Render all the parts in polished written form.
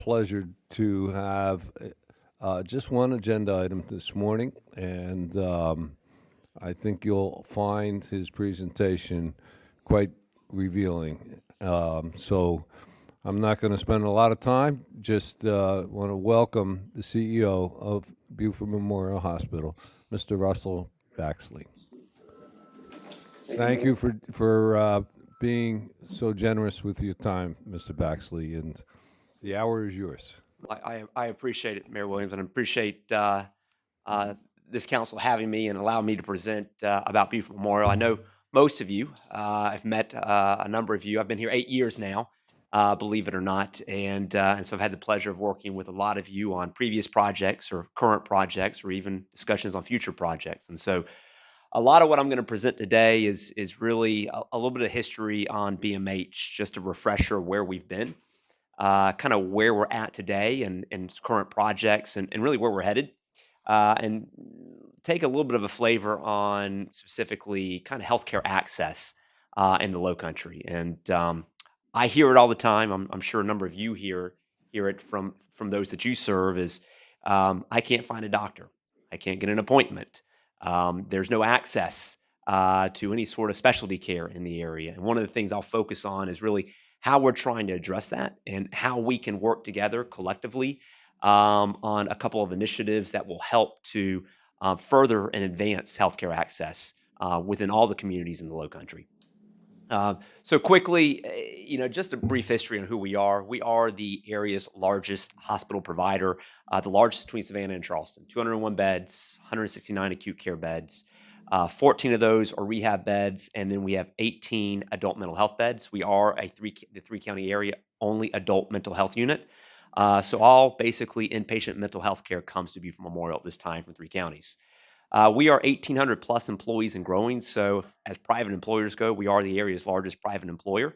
pleasure to have just one agenda item this morning, and I think you'll find his presentation quite revealing. So I'm not going to spend a lot of time. Just want to welcome the CEO of Buford Memorial Hospital, Mr. Russell Baxley. Thank you for being so generous with your time, Mr. Baxley, and the hour is yours. I appreciate it, Mayor Williams, and I appreciate this council having me and allowing me to present about Buford Memorial. I know most of you. I've met a number of you. I've been here 8 years now, believe it or not, and so I've had the pleasure of working with a lot of you on previous projects or current projects or even discussions on future projects. And so, a lot of what I'm going to present today is really a little bit of history on BMH, just a refresher where we've been, kind of where we're at today and current projects and really where we're headed. And take a little bit of a flavor on specifically kind of healthcare access in the Lowcountry. And I hear it all the time. I'm sure a number of you hear it from those that you serve is I can't find a doctor. I can't get an appointment. There's no access to any sort of specialty care in the area. And one of the things I'll focus on is really how we're trying to address that and how we can work together collectively on a couple of initiatives that will help to further and advance healthcare access within all the communities in the Lowcountry. So quickly, just a brief history on who we are. We are the area's largest hospital provider, the largest between Savannah and Charleston. 201 beds, 169 acute care beds. 14 of those are rehab beds, and then we have 18 adult mental health beds. We are the three-county area only adult mental health unit. So all basically inpatient mental health care comes to Buford Memorial at this time from three counties. We are 1,800 plus employees and growing. So as private employers go, we are the area's largest private employer.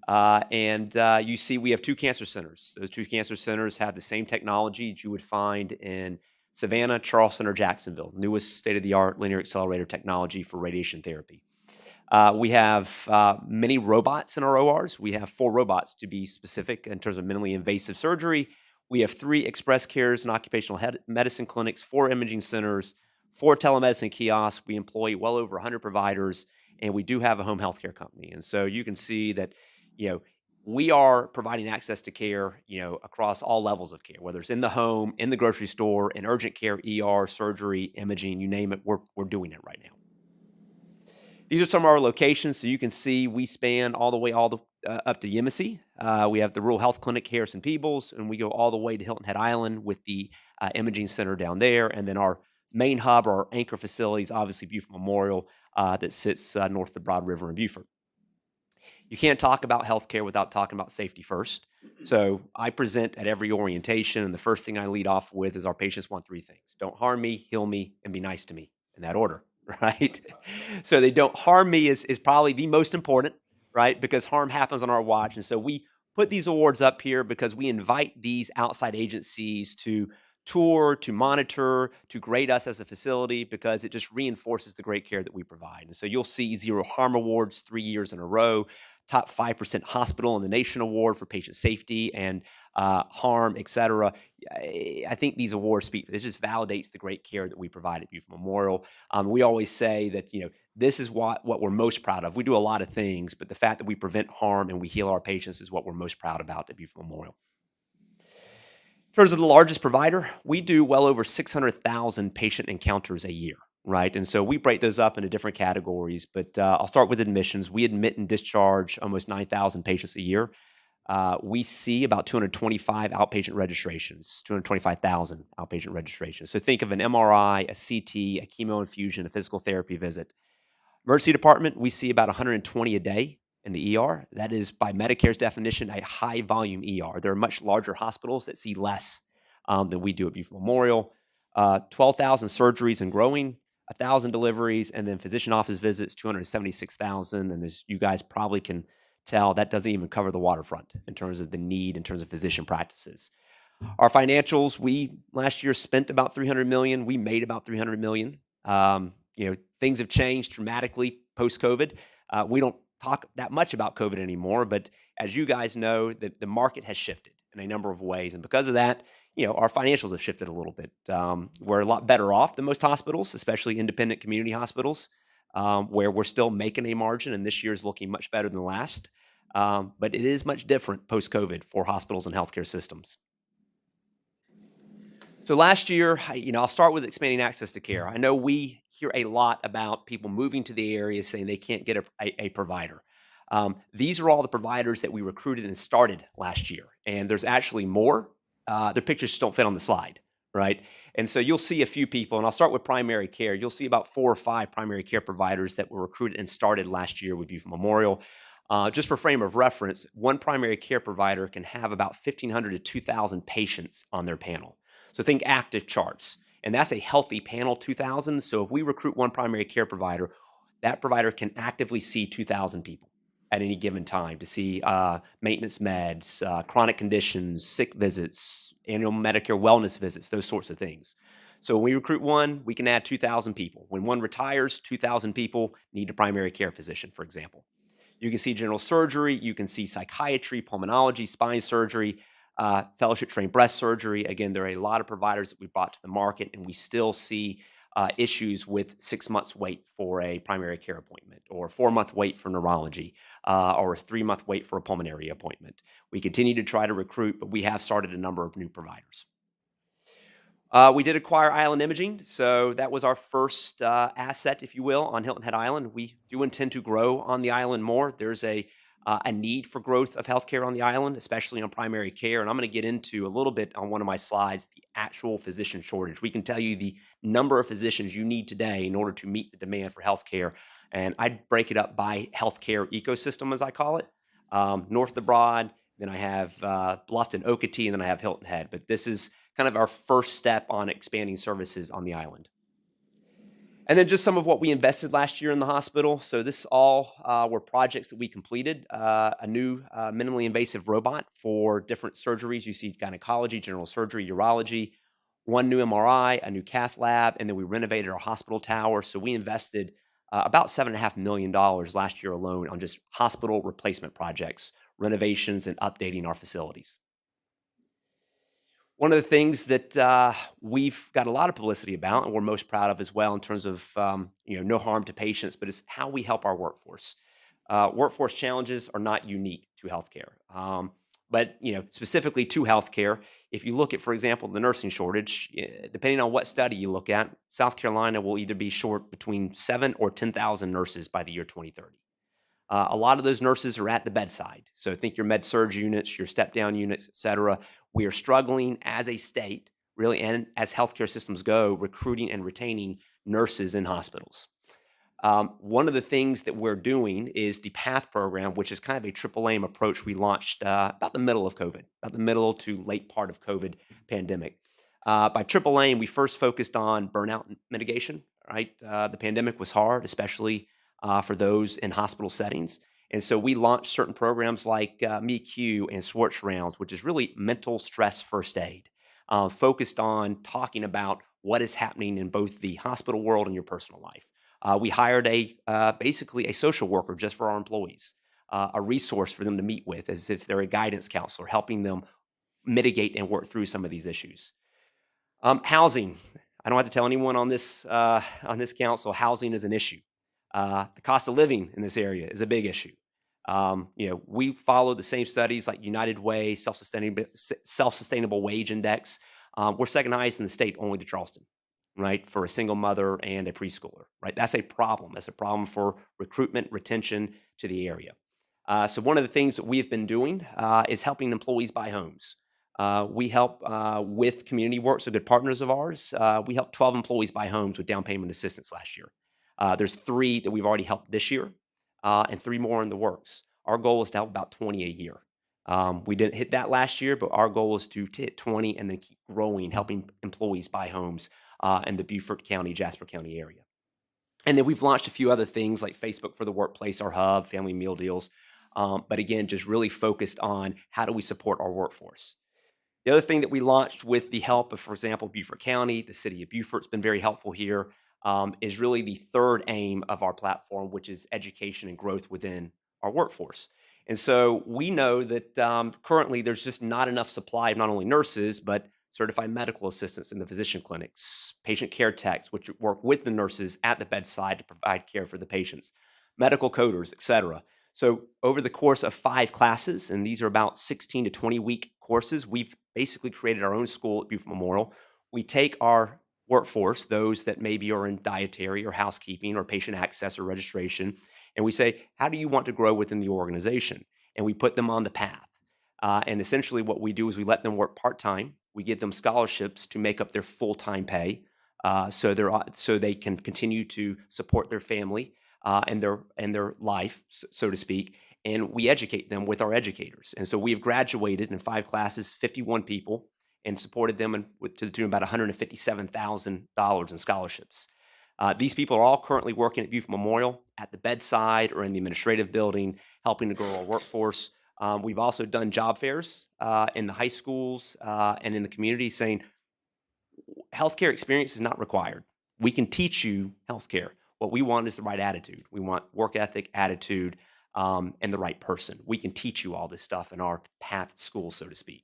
You see we have two cancer centers. Those two cancer centers have the same technology that you would find in Savannah, Charleston, or Jacksonville, newest state-of-the-art linear accelerator technology for radiation therapy. We have many robots in our ORs. We have 4 robots to be specific in terms of minimally invasive surgery. We have 3 express cares and occupational medicine clinics, 4 imaging centers, 4 telemedicine kiosks. We employ well over 100 providers, and we do have a home health care company. And so you can see that, we are providing access to care, across all levels of care, whether it's in the home, in the grocery store, in urgent care, ER, surgery, imaging, you name it, we're doing it right now. These are some of our locations, so you can see we span all the way up to Yemassee. We have the Rural Health Clinic, Harrison Peebles, and we go all the way to Hilton Head Island with the imaging center down there. And then our main hub, our anchor facilities, obviously Buford Memorial, that sits north of the Broad River in Buford. You can't talk about healthcare without talking about safety first. So I present at every orientation, and the first thing I lead off with is our patients want 3 things: don't harm me, heal me, and be nice to me, in that order. Right? So they don't harm me is probably the most important, right? Because harm happens on our watch. And so we put these awards up here because we invite these outside agencies to tour, to monitor, to grade us as a facility, because it just reinforces the great care that we provide. And so you'll see Zero Harm Awards 3 years in a row, top 5% hospital in the nation award for patient safety and harm, et cetera. I think these awards speak. It just validates the great care that we provide at Buford Memorial. We always say that this is what we're most proud of. We do a lot of things, but the fact that we prevent harm and we heal our patients is what we're most proud about at Buford Memorial. In terms of the largest provider, we do well over 600,000 patient encounters a year, right? And so we break those up into different categories, but I'll start with admissions. We admit and discharge almost 9,000 patients a year. We see about 225 outpatient registrations, 225,000 outpatient registrations. So think of an MRI, a CT, a chemo infusion, a physical therapy visit. Emergency department, we see about 120 a day in the ER. That is, by Medicare's definition, a high volume ER. There are much larger hospitals that see less than we do at Buford Memorial. 12,000 surgeries and growing, 1,000 deliveries, and then physician office visits, 276,000. And as you guys probably can tell, that doesn't even cover the waterfront in terms of the need, in terms of physician practices. Our financials, we last year spent about $300 million. We made about $300 million. Things have changed dramatically post-COVID. We don't talk that much about COVID anymore, but as you guys know, the market has shifted. in a number of ways. And because of that, our financials have shifted a little bit. We're a lot better off than most hospitals, especially independent community hospitals, where we're still making a margin, and this year is looking much better than last. But it is much different post-COVID for hospitals and healthcare systems. So last year, I'll start with expanding access to care. I know we hear a lot about people moving to the area saying they can't get a provider. These are all the providers that we recruited and started last year, and there's actually more. Their pictures just don't fit on the slide, right? And so you'll see a few people, and I'll start with primary care. You'll see about 4 or 5 primary care providers that were recruited and started last year with Buford Memorial. Just for frame of reference, one primary care provider can have about 1,500 to 2,000 patients on their panel. So think active charts, and that's a healthy panel, 2,000. So if we recruit one primary care provider, that provider can actively see 2,000 people at any given time to see maintenance meds, chronic conditions, sick visits, annual Medicare wellness visits, those sorts of things. So when we recruit one, we can add 2,000 people. When one retires, 2,000 people need a primary care physician, for example. You can see general surgery, you can see psychiatry, pulmonology, spine surgery, fellowship-trained breast surgery. Again, there are a lot of providers that we brought to the market, and we still see issues with 6 months wait for a primary care appointment, or 4-month wait for neurology, or a 3-month wait for a pulmonary appointment. We continue to try to recruit, but we have started a number of new providers. We did acquire Island Imaging, so that was our first asset, if you will, on Hilton Head Island. We do intend to grow on the island more. There's a need for growth of healthcare on the island, especially on primary care. And I'm going to get into a little bit on one of my slides, the actual physician shortage. We can tell you the number of physicians you need today in order to meet the demand for healthcare. And I'd break it up by healthcare ecosystem, as I call it. North of the Broad, then I have Bluffton, Okatee, and then I have Hilton Head. But this is kind of our first step on expanding services on the island. And then just some of what we invested last year in the hospital. So this all were projects that we completed. A new minimally invasive robot for different surgeries. You see gynecology, general surgery, urology, one new MRI, a new cath lab, and then we renovated our hospital tower. So we invested about $7.5 million last year alone on just hospital replacement projects, renovations, and updating our facilities. One of the things that we've got a lot of publicity about, and we're most proud of as well in terms of no harm to patients, but is how we help our workforce. Workforce challenges are not unique to healthcare, but specifically to healthcare. If you look at, for example, the nursing shortage, depending on what study you look at, South Carolina will either be short between 7,000 or 10,000 nurses by the year 2030. A lot of those nurses are at the bedside. So think your med-surg units, your step-down units, et cetera. We are struggling as a state, really, and as healthcare systems go, recruiting and retaining nurses in hospitals. One of the things that we're doing is the PATH program, which is kind of a triple aim approach we launched about the middle of COVID, about the middle to late part of COVID pandemic. By triple aim, we first focused on burnout mitigation, right? The pandemic was hard, especially for those in hospital settings. And so we launched certain programs like MeQ and Swartz Rounds, which is really mental stress first aid, focused on talking about what is happening in both the hospital world and your personal life. We hired basically a social worker just for our employees, a resource for them to meet with as if they're a guidance counselor, helping them mitigate and work through some of these issues. Housing. I don't have to tell anyone on this council, housing is an issue. The cost of living in this area is a big issue. We follow the same studies like United Way, self-sustainable wage index. We're second highest in the state, only to Charleston, right? For a single mother and a preschooler, right? That's a problem. That's a problem for recruitment, retention to the area. So one of the things that we've been doing is helping employees buy homes. We help with community work, so good partners of ours. We helped 12 employees buy homes with down payment assistance last year. There's 3 that we've already helped this year, and 3 more in the works. Our goal is to help about 20 a year. We didn't hit that last year, but our goal is to hit 20 and then keep growing, helping employees buy homes in the Beaufort County, Jasper County area. And then we've launched a few other things like Facebook for the Workplace, our hub, family meal deals. But again, just really focused on how do we support our workforce. The other thing that we launched with the help of, for example, Beaufort County, the city of Beaufort's been very helpful here, is really the third aim of our platform, which is education and growth within our workforce. And so we know that currently there's just not enough supply of not only nurses, but certified medical assistants in the physician clinics, patient care techs, which work with the nurses at the bedside to provide care for the patients, medical coders, et cetera. So over the course of 5 classes, and these are about 16 to 20-week courses, we've basically created our own school at Buford Memorial. We take our workforce, those that maybe are in dietary or housekeeping or patient access or registration, and we say, how do you want to grow within the organization? And we put them on the path. And essentially, what we do is we let them work part time. We give them scholarships to make up their full time pay, so they can continue to support their family and their life, so to speak. And we educate them with our educators. And so we have graduated in 5 classes, 51 people, and supported them to the tune of about $157,000 in scholarships. These people are all currently working at Buford Memorial at the bedside or in the administrative building, helping to grow our workforce. We've also done job fairs in the high schools and in the community saying healthcare experience is not required. We can teach you healthcare. What we want is the right attitude. We want work ethic, attitude, and the right person. We can teach you all this stuff in our path school, so to speak.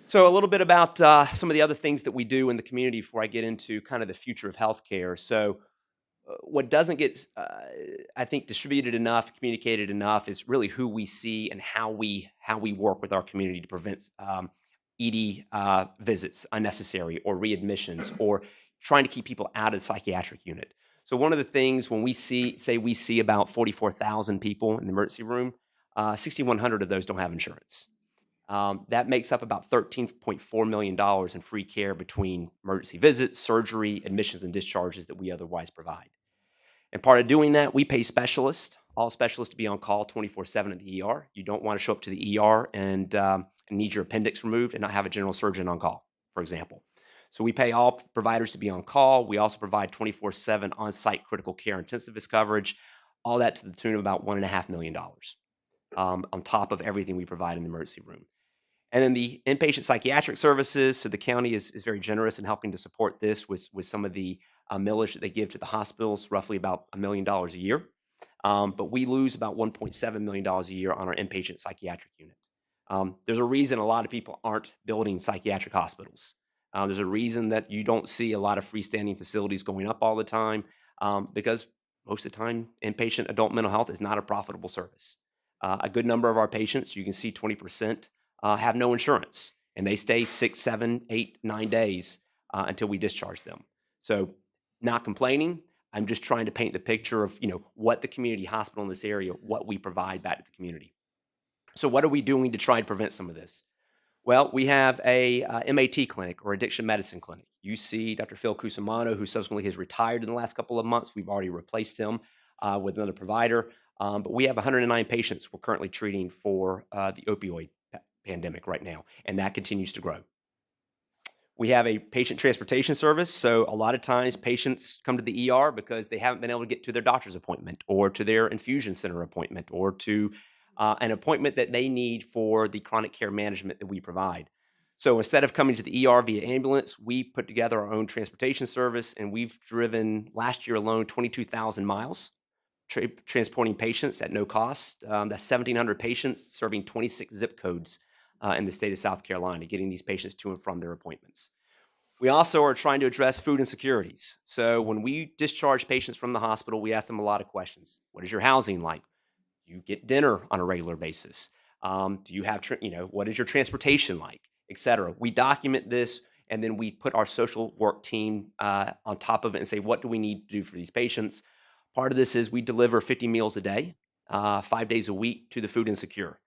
So a little bit about some of the other things that we do in the community before I get into kind of the future of healthcare. So what doesn't get, I think, distributed enough, communicated enough, is really who we see and how we work with our community to prevent ED visits, unnecessary, or readmissions, or trying to keep people out of the psychiatric unit. So one of the things when we see about 44,000 people in the emergency room, 6,100 of those don't have insurance. That makes up about $13.4 million in free care between emergency visits, surgery, admissions, and discharges that we otherwise provide. And part of doing that, we pay specialists, all specialists, to be on call 24/7 at the ER. You don't want to show up to the ER and need your appendix removed and not have a general surgeon on call, for example. So we pay all providers to be on call. We also provide 24/7 on-site critical care intensivist coverage, all that to the tune of about $1.5 million on top of everything we provide in the emergency room. And then the inpatient psychiatric services. So the county is very generous in helping to support this with some of the millage that they give to the hospitals, roughly about $1 million a year. But we lose about $1.7 million a year on our inpatient psychiatric unit. There's a reason a lot of people aren't building psychiatric hospitals. There's a reason that you don't see a lot of freestanding facilities going up all the time, because most of the time, inpatient adult mental health is not a profitable service. A good number of our patients, you can see 20%, have no insurance, and they stay 6, 7, 8, 9 days until we discharge them. So, not complaining. I'm just trying to paint the picture of what the community hospital in this area, what we provide back to the community. So, what are we doing to try and prevent some of this? Well, we have a MAT clinic, or addiction medicine clinic. You see Dr. Phil Cusimano, who subsequently has retired in the last couple of months. We've already replaced him with another provider. But we have 109 patients we're currently treating for the opioid pandemic right now, and that continues to grow. We have a patient transportation service. So a lot of times patients come to the ER because they haven't been able to get to their doctor's appointment or to their infusion center appointment or to an appointment that they need for the chronic care management that we provide. So instead of coming to the ER via ambulance, we put together our own transportation service, and we've driven last year alone 22,000 miles transporting patients at no cost. That's 1,700 patients serving 26 zip codes in the state of South Carolina, getting these patients to and from their appointments. We also are trying to address food insecurities. So when we discharge patients from the hospital, we ask them a lot of questions. What is your housing like? Do you get dinner on a regular basis? Do you have, what is your transportation like, et cetera? We document this, and then we put our social work team on top of it and say, what do we need to do for these patients? Part of this is we deliver 50 meals a day, 5 days a week, to the food insecure.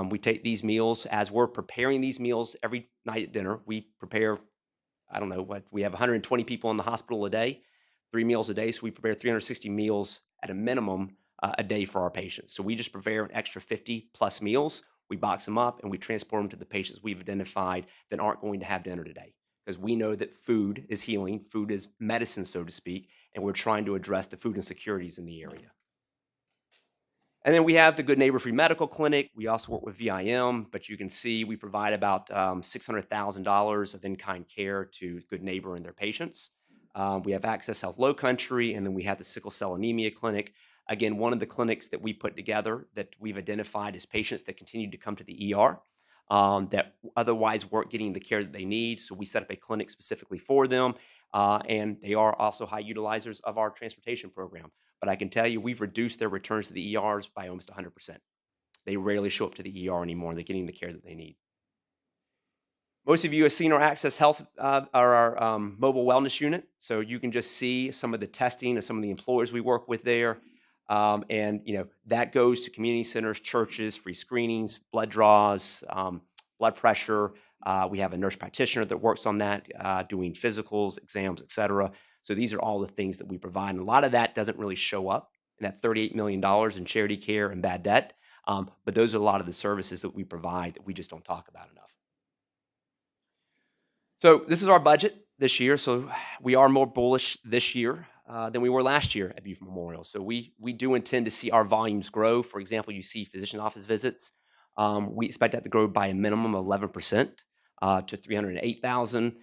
We take these meals as we're preparing these meals every night at dinner. We prepare, I don't know what, we have 120 people in the hospital a day, 3 meals a day. So we prepare 360 meals at a minimum a day for our patients. So we just prepare an extra 50 plus meals. We box them up and we transport them to the patients we've identified that aren't going to have dinner today. Because we know that food is healing, food is medicine, so to speak, and we're trying to address the food insecurities in the area. And then we have the Good Neighbor Free Medical Clinic. We also work with VIM, but you can see we provide about $600,000 of in-kind care to Good Neighbor and their patients. We have Access Health Lowcountry, and then we have the Sickle Cell Anemia Clinic. Again, one of the clinics that we put together that we've identified as patients that continue to come to the ER that otherwise weren't getting the care that they need. So we set up a clinic specifically for them. And they are also high utilizers of our transportation program. But I can tell you, we've reduced their returns to the ERs by almost 100%. They rarely show up to the ER anymore. They're getting the care that they need. Most of you have seen our Access Health or our mobile wellness unit. So you can just see some of the testing of some of the employers we work with there. And that goes to community centers, churches, free screenings, blood draws, blood pressure. We have a nurse practitioner that works on that, doing physicals, exams, et cetera. So these are all the things that we provide. And a lot of that doesn't really show up in that $38 million in charity care and bad debt. But those are a lot of the services that we provide that we just don't talk about enough. So this is our budget this year. So we are more bullish this year than we were last year at Buford Memorial. So we do intend to see our volumes grow. For example, you see physician office visits. We expect that to grow by a minimum of 11% to 308,000.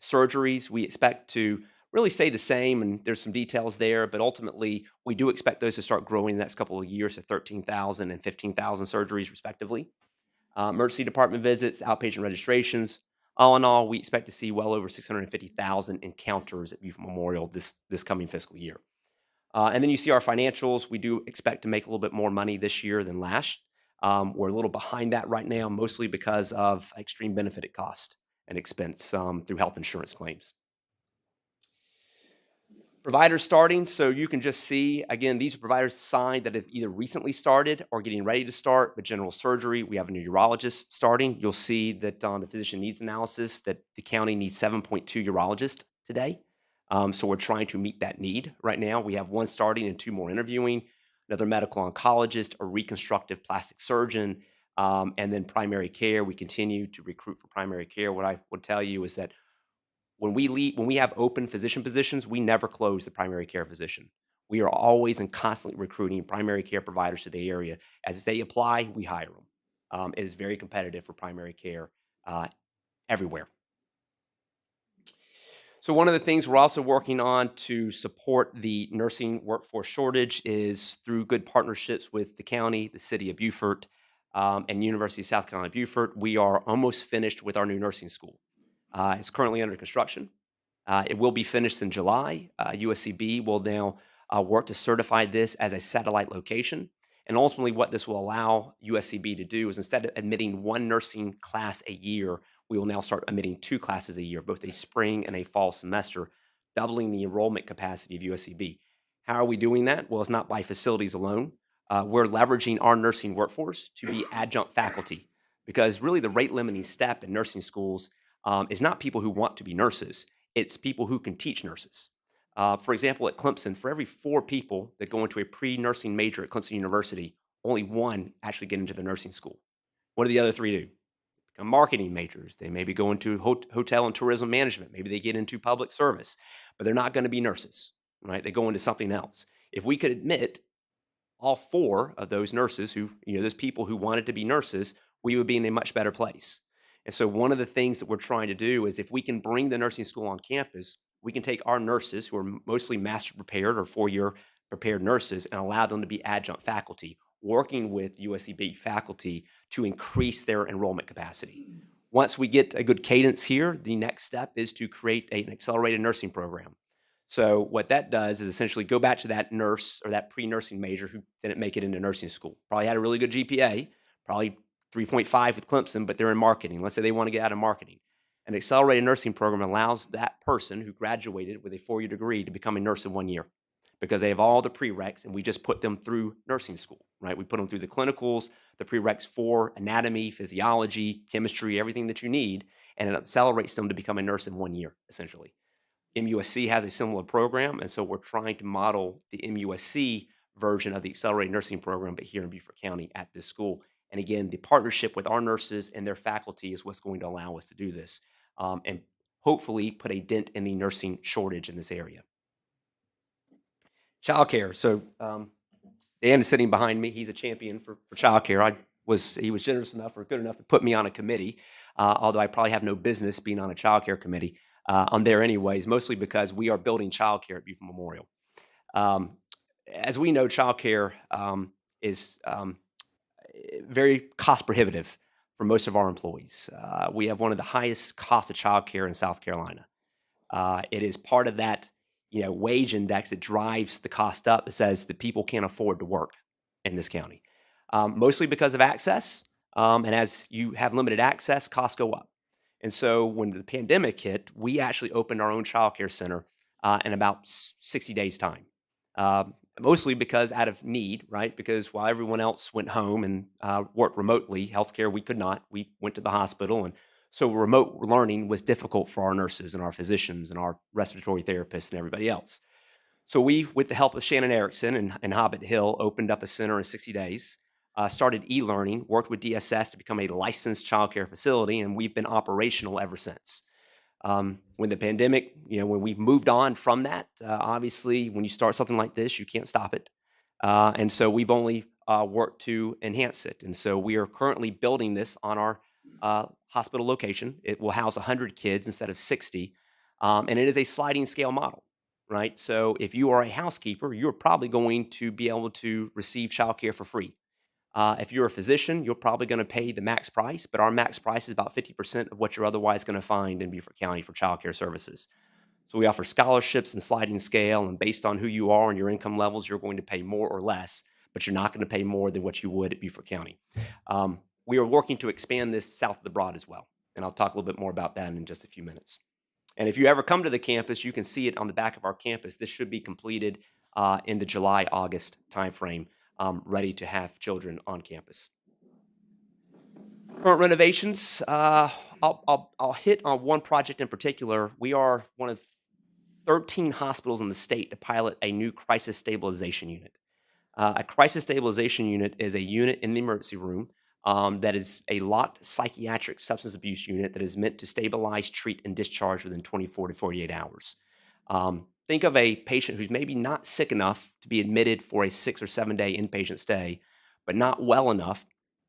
Surgeries, we expect to really stay the same, and there's some details there, but ultimately we do expect those to start growing in the next couple of years to 13,000 and 15,000 surgeries respectively. Emergency department visits, outpatient registrations. All in all, we expect to see well over 650,000 encounters at Buford Memorial this coming fiscal year. And then you see our financials. We do expect to make a little bit more money this year than last. We're a little behind that right now, mostly because of extreme benefited cost and expense through health insurance claims. Providers starting, so you can just see, again, these are providers signed that have either recently started or getting ready to start. But general surgery, we have a new urologist starting. You'll see that on the physician needs analysis that the county needs 7.2 urologists today. So we're trying to meet that need right now. We have one starting and two more interviewing, another medical oncologist, a reconstructive plastic surgeon, and then primary care. We continue to recruit for primary care. What I would tell you is that when we have open physician positions, we never close the primary care physician. We are always and constantly recruiting primary care providers to the area. As they apply, we hire them. It is very competitive for primary care everywhere. So one of the things we're also working on to support the nursing workforce shortage is through good partnerships with the county, the city of Beaufort, and University of South Carolina Beaufort. We are almost finished with our new nursing school. It's currently under construction. It will be finished in July. USCB will now work to certify this as a satellite location. And ultimately, what this will allow USCB to do is instead of admitting one nursing class a year, we will now start admitting two classes a year, both a spring and a fall semester, doubling the enrollment capacity of USCB. How are we doing that? Well, it's not by facilities alone. We're leveraging our nursing workforce to be adjunct faculty, because really the rate limiting step in nursing schools is not people who want to be nurses. It's people who can teach nurses. For example, at Clemson, for every 4 people that go into a pre-nursing major at Clemson University, only 1 actually get into the nursing school. What do the other 3 do? Become marketing majors. They maybe go into hotel and tourism management. Maybe they get into public service, but they're not going to be nurses, right? They go into something else. If we could admit all 4 of those nurses who, those people who wanted to be nurses, we would be in a much better place. And so one of the things that we're trying to do is if we can bring the nursing school on campus, we can take our nurses who are mostly master prepared or 4-year prepared nurses and allow them to be adjunct faculty, working with USCB faculty to increase their enrollment capacity. Once we get a good cadence here, the next step is to create an accelerated nursing program. So what that does is essentially go back to that nurse or that pre-nursing major who didn't make it into nursing school. Probably had a really good GPA, probably 3.5 with Clemson, but they're in marketing. Let's say they want to get out of marketing. An accelerated nursing program allows that person who graduated with a 4-year degree to become a nurse in 1 year because they have all the prereqs and we just put them through nursing school, right? We put them through the clinicals, the prereqs for anatomy, physiology, chemistry, everything that you need, and it accelerates them to become a nurse in 1 year, essentially. MUSC has a similar program, and so we're trying to model the MUSC version of the accelerated nursing program, but here in Beaufort County at this school. And again, the partnership with our nurses and their faculty is what's going to allow us to do this and hopefully put a dent in the nursing shortage in this area. Childcare. So Dan is sitting behind me. He's a champion for childcare. He was generous enough or good enough to put me on a committee, although I probably have no business being on a childcare committee. I'm there anyways, mostly because we are building childcare at Beaufort Memorial. as we know, childcare is very cost prohibitive for most of our employees. We have one of the highest costs of childcare in South Carolina. It is part of that, wage index that drives the cost up. It says that people can't afford to work in this county, mostly because of access. And as you have limited access, costs go up. And so when the pandemic hit, we actually opened our own childcare center in about 60 days' time. Mostly because out of need, right? Because while everyone else went home and worked remotely, healthcare, we could not. We went to the hospital. And so remote learning was difficult for our nurses and our physicians and our respiratory therapists and everybody else. So we, with the help of Shannon Erickson and Hobbit Hill, opened up a center in 60 days, started e-learning, worked with DSS to become a licensed childcare facility, and we've been operational ever since. When the pandemic, when we moved on from that, obviously, when you start something like this, you can't stop it. And so we've only worked to enhance it. And so we are currently building this on our hospital location. It will house 100 kids instead of 60. And it is a sliding scale model, right? So if you are a housekeeper, you're probably going to be able to receive childcare for free. If you're a physician, you're probably going to pay the max price, but our max price is about 50% of what you're otherwise going to find in Beaufort County for childcare services. So we offer scholarships and sliding scale, and based on who you are and your income levels, you're going to pay more or less, but you're not going to pay more than what you would at Beaufort County. We are working to expand this south of the Broad as well, and I'll talk a little bit more about that in just a few minutes. And if you ever come to the campus, you can see it on the back of our campus. This should be completed in the July-August timeframe, ready to have children on campus. Current renovations, I'll hit on one project in particular. We are one of 13 hospitals in the state to pilot a new crisis stabilization unit. A crisis stabilization unit is a unit in the emergency room that is a locked psychiatric substance abuse unit that is meant to stabilize, treat, and discharge within 24 to 48 hours. Think of a patient who's maybe not sick enough to be admitted for a 6 or 7 day inpatient stay, but not well enough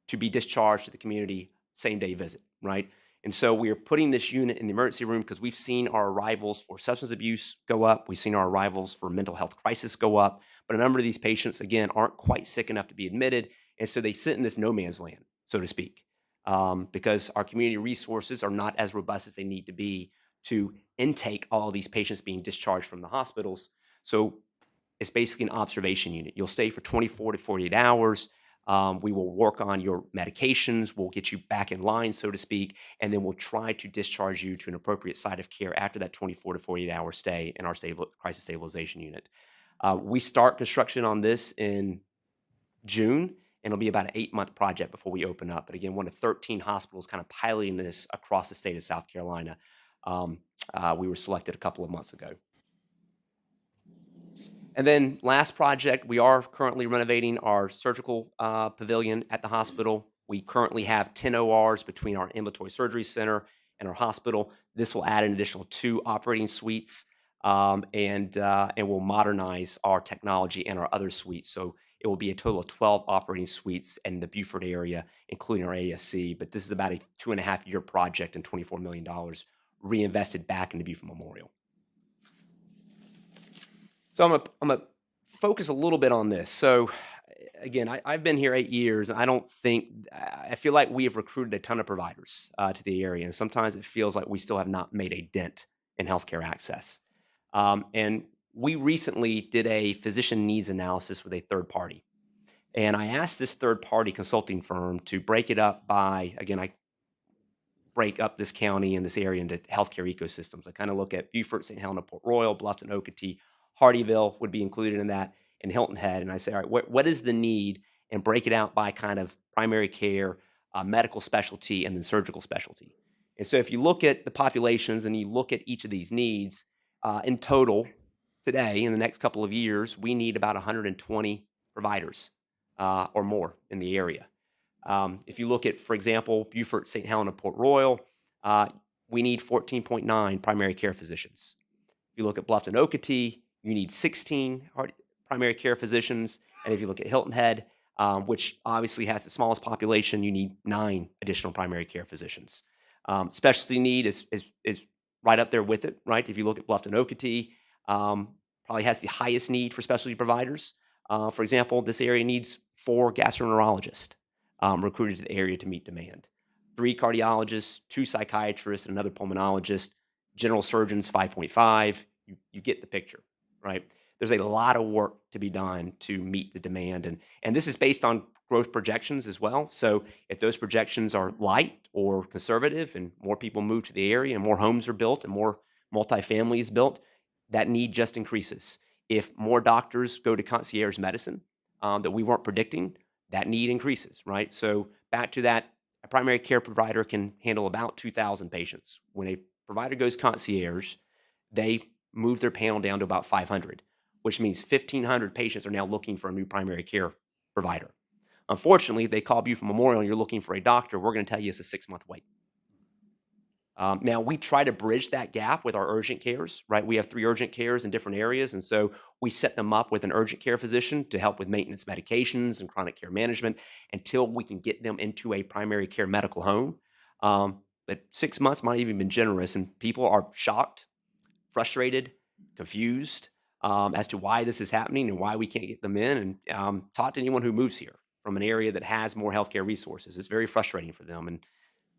to be discharged to the community same day visit, right? And so we are putting this unit in the emergency room because we've seen our arrivals for substance abuse go up. We've seen our arrivals for mental health crisis go up. But a number of these patients, again, aren't quite sick enough to be admitted. And so they sit in this no man's land, so to speak, because our community resources are not as robust as they need to be to intake all these patients being discharged from the hospitals. So it's basically an observation unit. You'll stay for 24 to 48 hours. We will work on your medications. We'll get you back in line, so to speak, and then we'll try to discharge you to an appropriate site of care after that 24 to 48 hour stay in our crisis stabilization unit. We start construction on this in June, and it'll be about an 8-month project before we open up. But again, one of 13 hospitals kind of piloting this across the state of South Carolina. We were selected a couple of months ago. And then last project, we are currently renovating our surgical pavilion at the hospital. We currently have 10 ORs between our ambulatory surgery center and our hospital. This will add an additional 2 operating suites and will modernize our technology and our other suites. So it will be a total of 12 operating suites in the Beaufort area, including our ASC. But this is about a 2.5-year project and $24 million reinvested back into Beaufort Memorial. So I'm gonna focus a little bit on this. So again, I've been here 8 years, and I feel like we have recruited a ton of providers to the area, and sometimes it feels like we still have not made a dent in healthcare access. And we recently did a physician needs analysis with a third party, and I asked this third party consulting firm to break it up by, again, I break up this county and this area into healthcare ecosystems. I kind of look at Beaufort, St. Helena, Port Royal, Bluffton, Okeechobee, Hardeeville would be included in that, and Hilton Head. And I say, all right, what is the need? And break it out by kind of primary care, medical specialty, and then surgical specialty. And so if you look at the populations and you look at each of these needs, in total, today, in the next couple of years, we need about 120 providers or more in the area. If you look at, for example, Beaufort, St. Helena, Port Royal, we need 14.9 primary care physicians. If you look at Bluffton, Okeechobee, you need 16 primary care physicians. And if you look at Hilton Head, which obviously has the smallest population, you need 9 additional primary care physicians. Specialty need is right up there with it, right? If you look at Bluffton, Okeechobee, probably has the highest need for specialty providers. For example, this area needs 4 gastroenterologists recruited to the area to meet demand, 3 cardiologists, 2 psychiatrists, and another pulmonologist, general surgeons 5.5. You get the picture, right? There's a lot of work to be done to meet the demand, and this is based on growth projections as well. So if those projections are light or conservative, and more people move to the area, and more homes are built, and more multifamily is built, that need just increases. If more doctors go to concierge medicine that we weren't predicting, that need increases, right? So back to that, a primary care provider can handle about 2,000 patients. When a provider goes concierge, they move their panel down to about 500, which means 1,500 patients are now looking for a new primary care provider. Unfortunately, they call Buford Memorial and you're looking for a doctor, we're going to tell you it's a 6-month wait. Now, we try to bridge that gap with our urgent cares, right? We have 3 urgent cares in different areas, and so we set them up with an urgent care physician to help with maintenance medications and chronic care management until we can get them into a primary care medical home. But 6 months might even been generous, and people are shocked, frustrated, confused as to why this is happening and why we can't get them in. And talk to anyone who moves here from an area that has more healthcare resources. It's very frustrating for them, and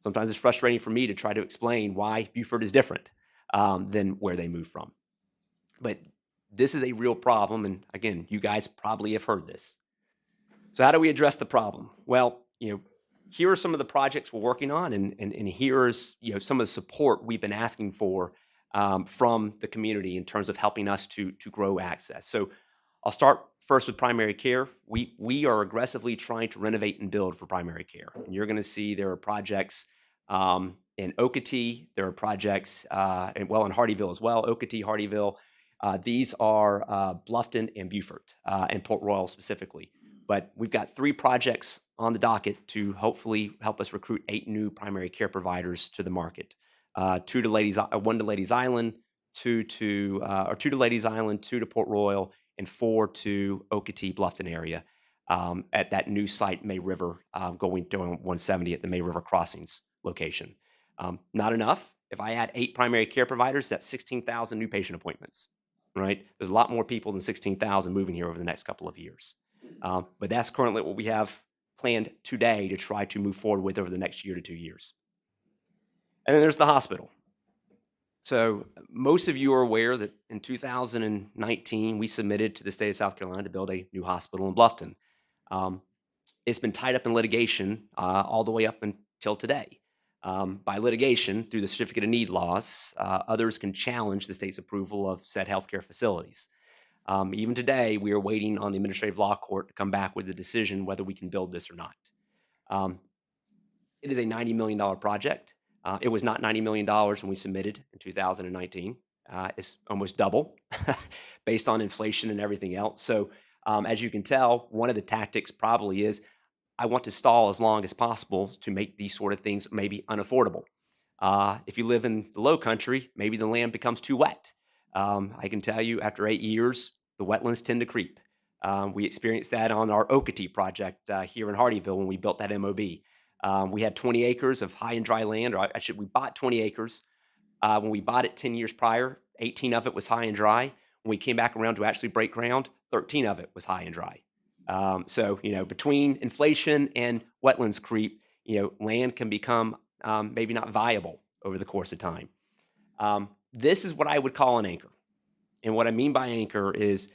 sometimes it's frustrating for me to try to explain why Buford is different than where they moved from. But this is a real problem, and again, you guys probably have heard this. So how do we address the problem? Well, here are some of the projects we're working on, and here's some of the support we've been asking for from the community in terms of helping us to grow access. So I'll start first with primary care. We are aggressively trying to renovate and build for primary care. And you're going to see there are projects in Okatee. There are projects in Hardeeville as well. Okatee, Hardeeville. These are Bluffton and Beaufort and Port Royal specifically. But we've got 3 projects on the docket to hopefully help us recruit 8 new primary care providers to the market. 1 to Ladies Island, 2 to Ladies Island, 2 to Port Royal, and 4 to Okatee, Bluffton area at that new site, May River, going 170 at the May River Crossings location. Not enough. If I add 8 primary care providers, that's 16,000 new patient appointments, right? There's a lot more people than 16,000 moving here over the next couple of years. But that's currently what we have planned today to try to move forward with over the next year to 2 years. And then there's the hospital. So most of you are aware that in 2019, we submitted to the state of South Carolina to build a new hospital in Bluffton. It's been tied up in litigation all the way up until today. By litigation, through the certificate of need laws, others can challenge the state's approval of said healthcare facilities. Even today, we are waiting on the administrative law court to come back with a decision whether we can build this or not. It is a $90 million project. It was not $90 million when we submitted in 2019. It's almost double based on inflation and everything else. So as you can tell, one of the tactics probably is I want to stall as long as possible to make these sort of things maybe unaffordable. If you live in the Lowcountry, maybe the land becomes too wet. I can tell you after 8 years, the wetlands tend to creep. We experienced that on our Okatee project here in Hardeeville when we built that MOB. We had 20 acres of high and dry land, or we bought 20 acres. When we bought it 10 years prior, 18 of it was high and dry. When we came back around to actually break ground, 13 of it was high and dry. So, between inflation and wetlands creep, land can become maybe not viable over the course of time. This is what I would call an anchor. And what I mean by anchor is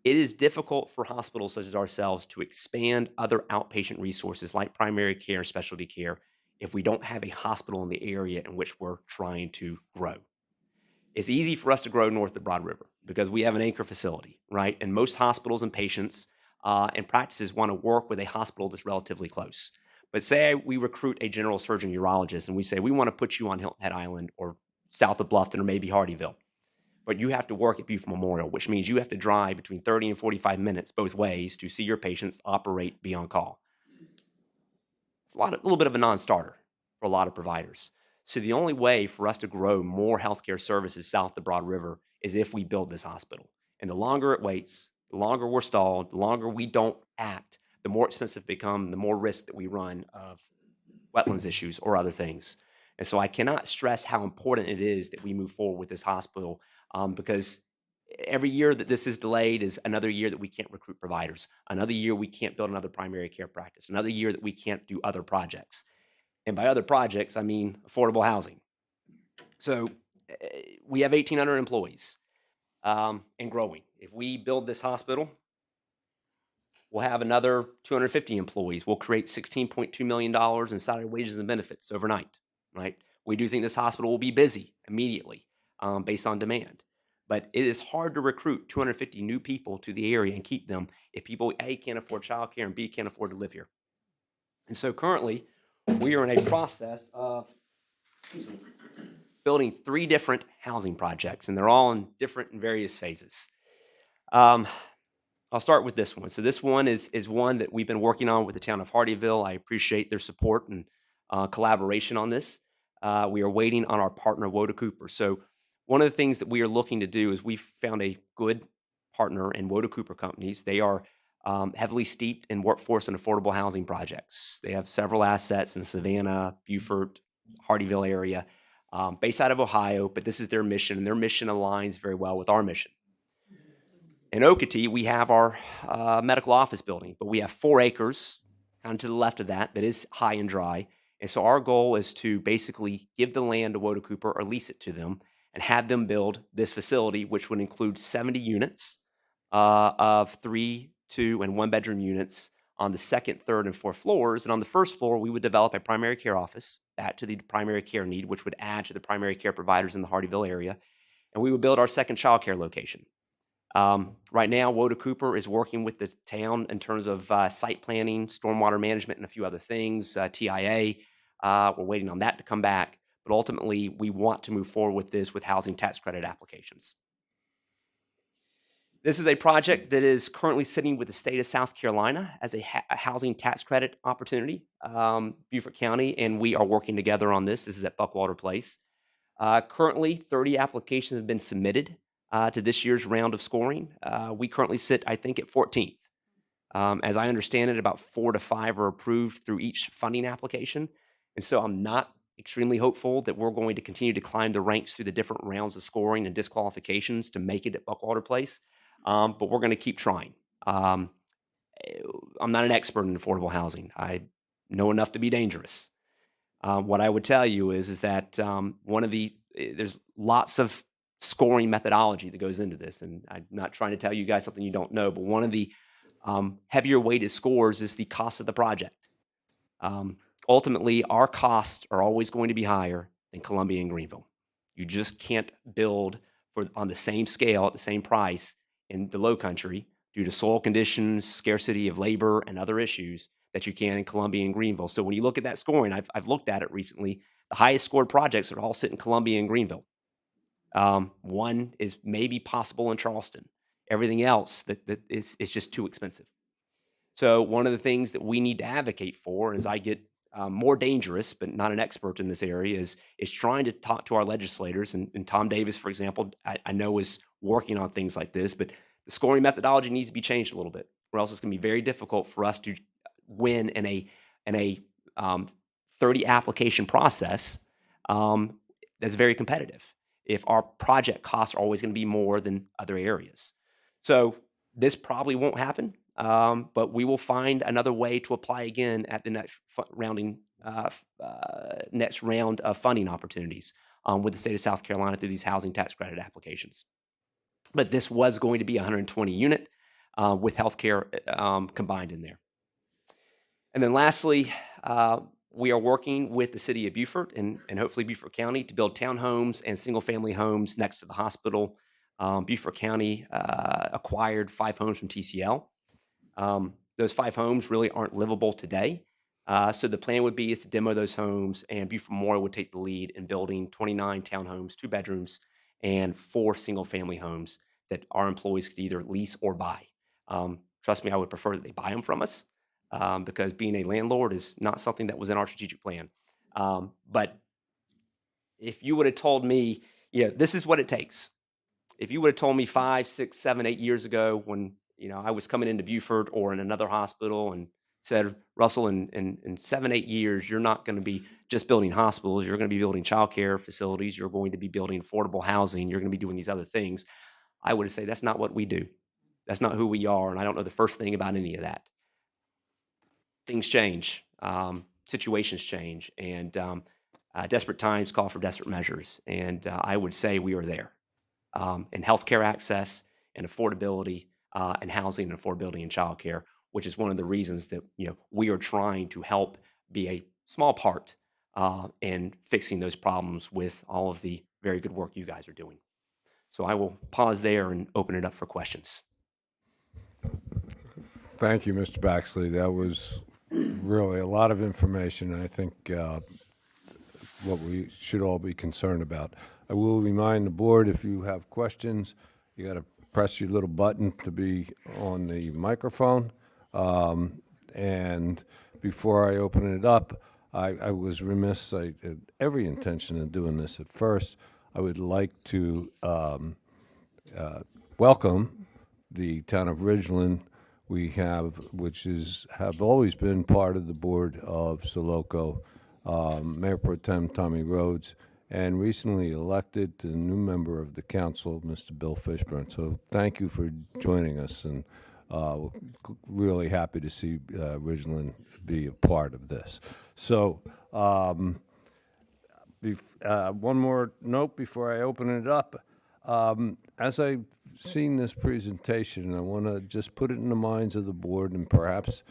it is difficult for hospitals such as ourselves to expand other outpatient resources like primary care and specialty care if we don't have a hospital in the area in which we're trying to grow. It's easy for us to grow north of Broad River because we have an anchor facility, right? And most hospitals and patients and practices want to work with a hospital that's relatively close. But say we recruit a general surgeon urologist and we say, we want to put you on Hilton Head Island or south of Bluffton or maybe Hardeeville. But you have to work at Buford Memorial, which means you have to drive between 30 and 45 minutes both ways to see your patients operate, be on call. It's a little bit of a non-starter for a lot of providers. So the only way for us to grow more healthcare services south of Broad River is if we build this hospital. And the longer it waits, the longer we're stalled, the longer we don't act, the more expensive it becomes, the more risk that we run of wetlands issues or other things. And so I cannot stress how important it is that we move forward with this hospital because every year that this is delayed is another year that we can't recruit providers, another year we can't build another primary care practice, another year that we can't do other projects. And by other projects, I mean affordable housing. So we have 1,800 employees and growing. If we build this hospital, we'll have another 250 employees. We'll create $16.2 million in salary, wages, and benefits overnight, right? We do think this hospital will be busy immediately based on demand. But it is hard to recruit 250 new people to the area and keep them if people, A, can't afford childcare and B, can't afford to live here. And so currently, we are in a process of building 3 different housing projects, and they're all in different and various phases. I'll start with this one. So this one is one that we've been working on with the town of Hardyville. I appreciate their support and collaboration on this. We are waiting on our partner, Woda Cooper. So one of the things that we are looking to do is we've found a good partner in Woda Cooper Companies. They are heavily steeped in workforce and affordable housing projects. They have several assets in Savannah, Beaufort, Hardyville area, based out of Ohio, but this is their mission, and their mission aligns very well with our mission. In Okatee, we have our medical office building, but we have 4 acres kind of to the left of that is high and dry. And so our goal is to basically give the land to Woda Cooper or lease it to them and have them build this facility, which would include 70 units of 3, 2, and 1-bedroom units on the 2nd, 3rd, and 4th floors. And on the 1st floor, we would develop a primary care office, that to the primary care need, which would add to the primary care providers in the Hardyville area. And we would build our 2nd child care location. Right now, Woda Cooper is working with the town in terms of site planning, stormwater management, and a few other things, TIA. We're waiting on that to come back. But ultimately, we want to move forward with this with housing tax credit applications. This is a project that is currently sitting with the state of South Carolina as a housing tax credit opportunity, Beaufort County, and we are working together on this. This is at Buckwater Place. Currently, 30 applications have been submitted to this year's round of scoring. We currently sit, I think, at 14th. As I understand it, about 4 to 5 are approved through each funding application. And so I'm not extremely hopeful that we're going to continue to climb the ranks through the different rounds of scoring and disqualifications to make it at Buckwater Place. But we're going to keep trying. I'm not an expert in affordable housing. I know enough to be dangerous. What I would tell you is that there's lots of scoring methodology that goes into this. And I'm not trying to tell you guys something you don't know, but one of the heavier weighted scores is the cost of the project. Ultimately, our costs are always going to be higher than Columbia and Greenville. You just can't build on the same scale at the same price in the Lowcountry due to soil conditions, scarcity of labor, and other issues that you can in Columbia and Greenville. So when you look at that scoring, I've looked at it recently, the highest scored projects are all sit in Columbia and Greenville. One is maybe possible in Charleston. Everything else is just too expensive. So one of the things that we need to advocate for, as I get more dangerous, but not an expert in this area, is trying to talk to our legislators. And Tom Davis, for example, I know is working on things like this, but the scoring methodology needs to be changed a little bit, or else it's going to be very difficult for us to win in a 30 application process that's very competitive if our project costs are always going to be more than other areas. So this probably won't happen, but we will find another way to apply again at the next round of funding opportunities with the state of South Carolina through these housing tax credit applications. But this was going to be 120 unit with healthcare combined in there. And then lastly, we are working with the city of Beaufort and hopefully Beaufort County to build townhomes and single-family homes next to the hospital. Beaufort County acquired 5 homes from TCL. Those 5 homes really aren't livable today. So the plan would be is to demo those homes, and Beaufort Memorial would take the lead in building 29 townhomes, 2 bedrooms, and 4 single-family homes that our employees could either lease or buy. Trust me, I would prefer that they buy them from us. Because being a landlord is not something that was in our strategic plan. But if you would have told me, this is what it takes. If you would have told me 5, 6, 7, 8 years ago when, I was coming into Beaufort or in another hospital and said, Russell, in 7, 8 years, you're not going to be just building hospitals. You're going to be building childcare facilities. You're going to be building affordable housing. You're going to be doing these other things. I would say that's not what we do. That's not who we are, and I don't know the first thing about any of that. Things change, situations change, and desperate times call for desperate measures. And I would say we are there in healthcare access and affordability, and housing and affordability and childcare, which is one of the reasons that we are trying to help be a small part in fixing those problems with all of the very good work you guys are doing. So I will pause there and open it up for questions. Thank you, Mr. Baxley. That was really a lot of information, and I think what we should all be concerned about. I will remind the board, if you have questions, you got to press your little button to be on the microphone. And before I open it up, I was remiss. I had every intention of doing this at first. I would like to welcome the town of Ridgeland. We have, have always been part of the board of Soloco, Mayor Pro Tem Tommy Rhodes, and recently elected a new member of the council, Mr. Bill Fishburne. So thank you for joining us, and really happy to see Ridgeland be a part of this. So one more note before I open it up. As I've seen this presentation, I want to just put it in the minds of the board, and perhaps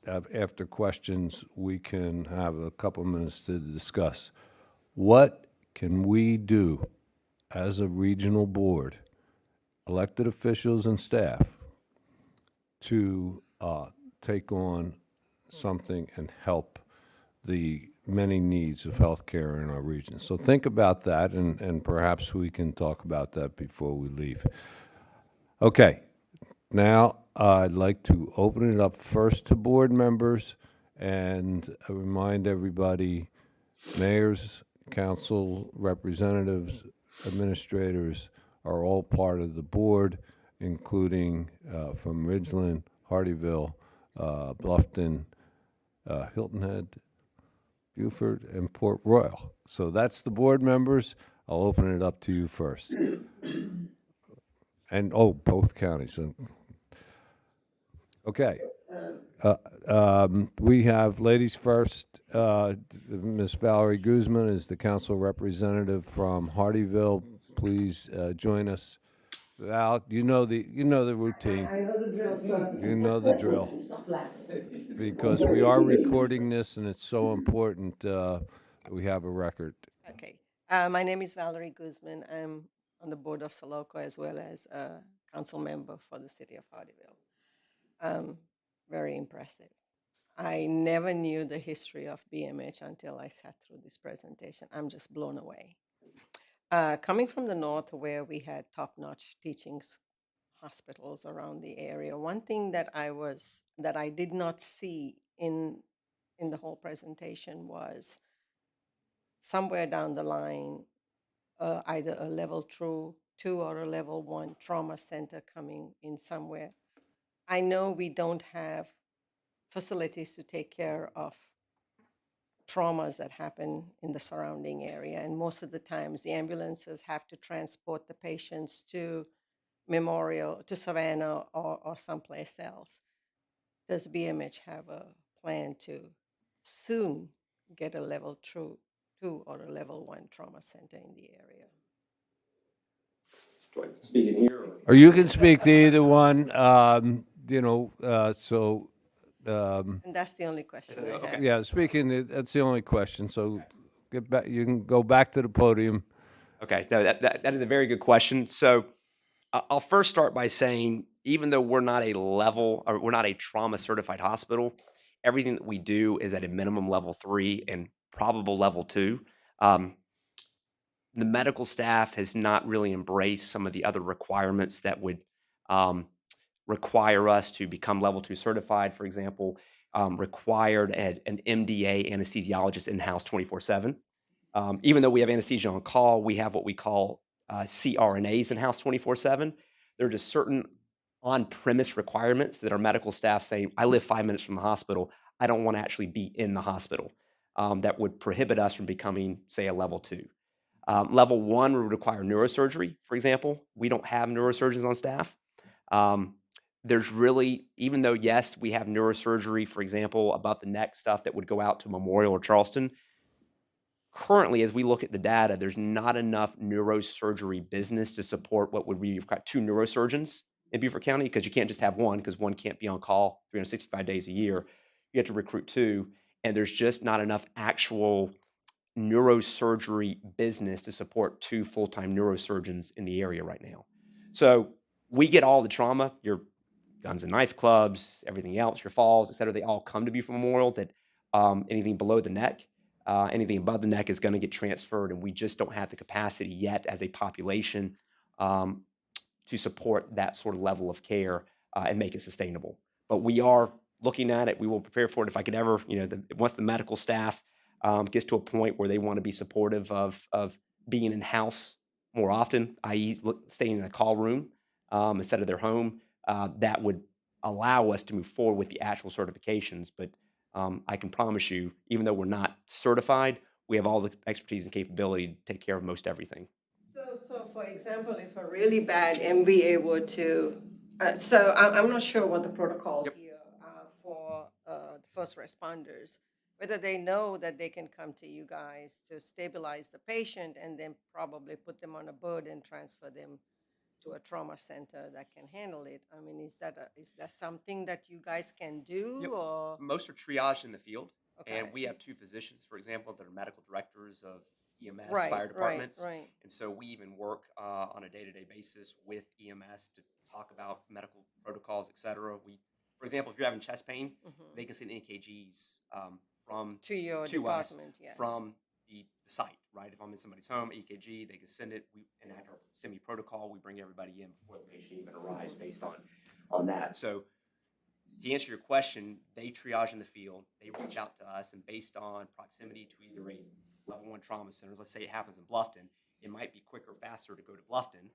after questions, we can have a couple minutes to discuss. What can we do as a regional board, elected officials and staff, to take on something and help the many needs of healthcare in our region? So think about that, and perhaps we can talk about that before we leave. Okay, now I'd like to open it up first to board members, and I remind everybody, mayors, council representatives, administrators are all part of the board, including from Ridgeland, Hardyville, Bluffton, Hilton Head, Beaufort, and Port Royal. So that's the board members. I'll open it up to you first. And, both counties. Okay. We have ladies first. Ms. Valerie Guzman is the council representative from Hardyville. Please join us. Val, you know the routine. I know the drill, sir. You know the drill. Stop laughing. Because we are recording this, and it's so important we have a record. Okay. My name is Valerie Guzman. I'm on the board of Soloco as well as a council member for the city of Hardyville. Very impressive. I never knew the history of BMH until I sat through this presentation. I'm just blown away. Coming from the north, where we had top-notch teaching hospitals around the area, one thing that I did not see in the whole presentation was somewhere down the line, either a level 2 or a level 1 trauma center coming in somewhere. I know we don't have facilities to take care of traumas that happen in the surrounding area, and most of the times the ambulances have to transport the patients to Memorial, to Savannah, or someplace else. Does BMH have a plan to soon get a level 2 or a level 1 trauma center in the area? Do I speak in here? Or you can speak to either one. And that's the only question I have. Yeah, that's the only question. So get back. You can go back to the podium. Okay, no, that is a very good question. So I'll first start by saying, even though we're not a trauma certified hospital, everything that we do is at a minimum level 3 and probable level 2. The medical staff has not really embraced some of the other requirements that would require us to become level 2 certified. For example, required an MDA anesthesiologist in-house 24/7. Even though we have anesthesia on call, we have what we call CRNAs in-house 24/7. There are just certain on-premise requirements that our medical staff say, I live 5 minutes from the hospital, I don't want to actually be in the hospital, that would prohibit us from becoming, say, a level 2. Level 1 would require neurosurgery, for example. We don't have neurosurgeons on staff. Um, there's really, even though, yes, we have neurosurgery, for example, about the neck stuff that would go out to Memorial or Charleston, currently, as we look at the data, there's not enough neurosurgery business to support what would be, you've got 2 neurosurgeons in Beaufort County, because you can't just have one, because one can't be on call 365 days a year. You have to recruit 2, and there's just not enough actual neurosurgery business to support 2 full-time neurosurgeons in the area right now. So we get all the trauma, your guns and knife clubs, everything else, your falls, et cetera, they all come to Beaufort Memorial. That anything below the neck, anything above the neck is going to get transferred, and we just don't have the capacity yet as a population to support that sort of level of care and make it sustainable. But we are looking at it. We will prepare for it. If I could ever, once the medical staff gets to a point where they want to be supportive of being in house more often, i.e., staying in a call room instead of their home, that would allow us to move forward with the actual certifications. But I can promise you, even though we're not certified, we have all the expertise and capability to take care of most everything. So for example, if a really bad MVA were to, so I'm not sure what the protocols here for first responders, whether they know that they can come to you guys to stabilize the patient and then probably put them on a board and transfer them to a trauma center that can handle it. I mean, is that something that you guys can do? Yep. Or Most are triaged in the field, and Okay. we have 2 physicians, for example, that are medical directors of EMS, Right, fire departments. right. And so we even work on a day-to-day basis with EMS to talk about medical protocols, et cetera. For example, if you're having chest pain, they can send EKGs To your to us department, yes. from the site, right? If I'm in somebody's home, EKG, they can send it. We enact our semi-protocol. We bring everybody in before the patient even arrives based on that. So to answer your question, they triage in the field. They reach out to us, and based on proximity to either a level 1 trauma centers, let's say it happens in Bluffton, it might be quicker, faster to go to Bluffton,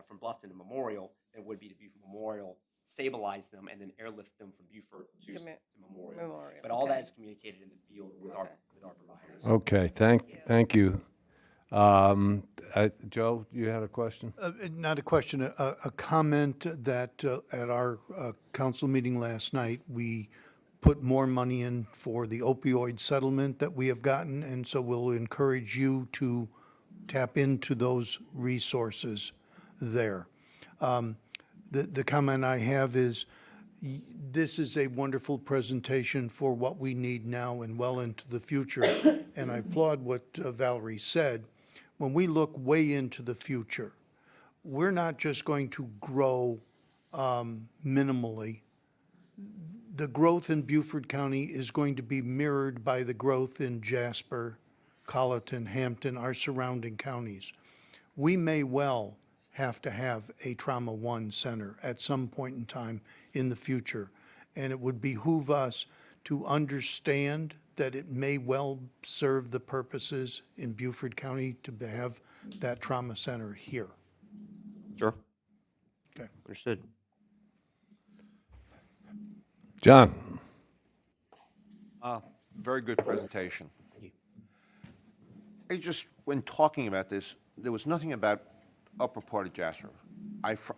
from Bluffton to Memorial, than it would be to Beaufort Memorial, stabilize them, and then airlift them from Beaufort to Memorial. But all that is communicated in the field with our providers. Okay, thank you. Joe, you had a question? Not a question, a comment that at our council meeting last night, we put more money in for the opioid settlement that we have gotten, and so we'll encourage you to tap into those resources there. The comment I have is, this is a wonderful presentation for what we need now and well into the future, and I applaud what Valerie said. When we look way into the future, we're not just going to grow minimally. The growth in Beaufort County is going to be mirrored by the growth in Jasper, Colleton, Hampton, our surrounding counties. We may well have to have a Trauma One center at some point in time in the future. And it would behoove us to understand that it may well serve the purposes in Beaufort County to have that trauma center here. Sure. Okay. Understood. John? Very good presentation. When talking about this, there was nothing about upper part of Jasper.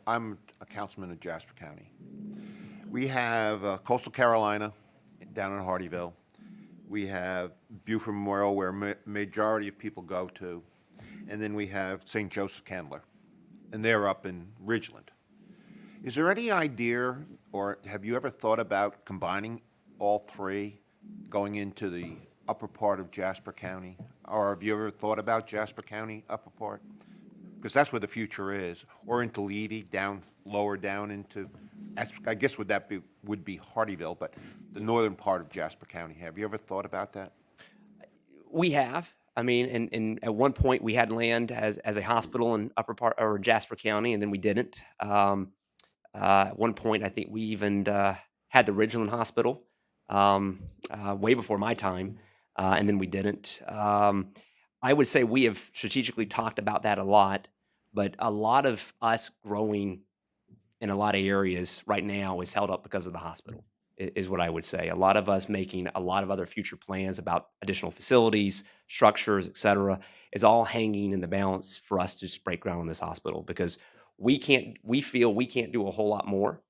I'm a councilman of Jasper County. We have coastal Carolina down in Hardyville. We have Beaufort Memorial, where majority of people go to. And then we have St. Joseph Candler, and they're up in Ridgeland. Is there any idea, or have you ever thought about combining all 3 going into the upper part of Jasper County? Or have you ever thought about Jasper County upper part? Because that's where the future is. Or into Levy, lower down into, I guess would be Hardyville, but the northern part of Jasper County. Have you ever thought about that? We have. I mean, and at one point we had land as a hospital in upper part or Jasper County, and then we didn't. At one point, I think we even had the Ridgeland Hospital way before my time, and then we didn't. I would say we have strategically talked about that a lot, but a lot of us growing in a lot of areas right now is held up because of the hospital, is what I would say. A lot of us making a lot of other future plans about additional facilities, structures, et cetera, is all hanging in the balance for us to just break ground on this hospital, because we feel we can't do a whole lot more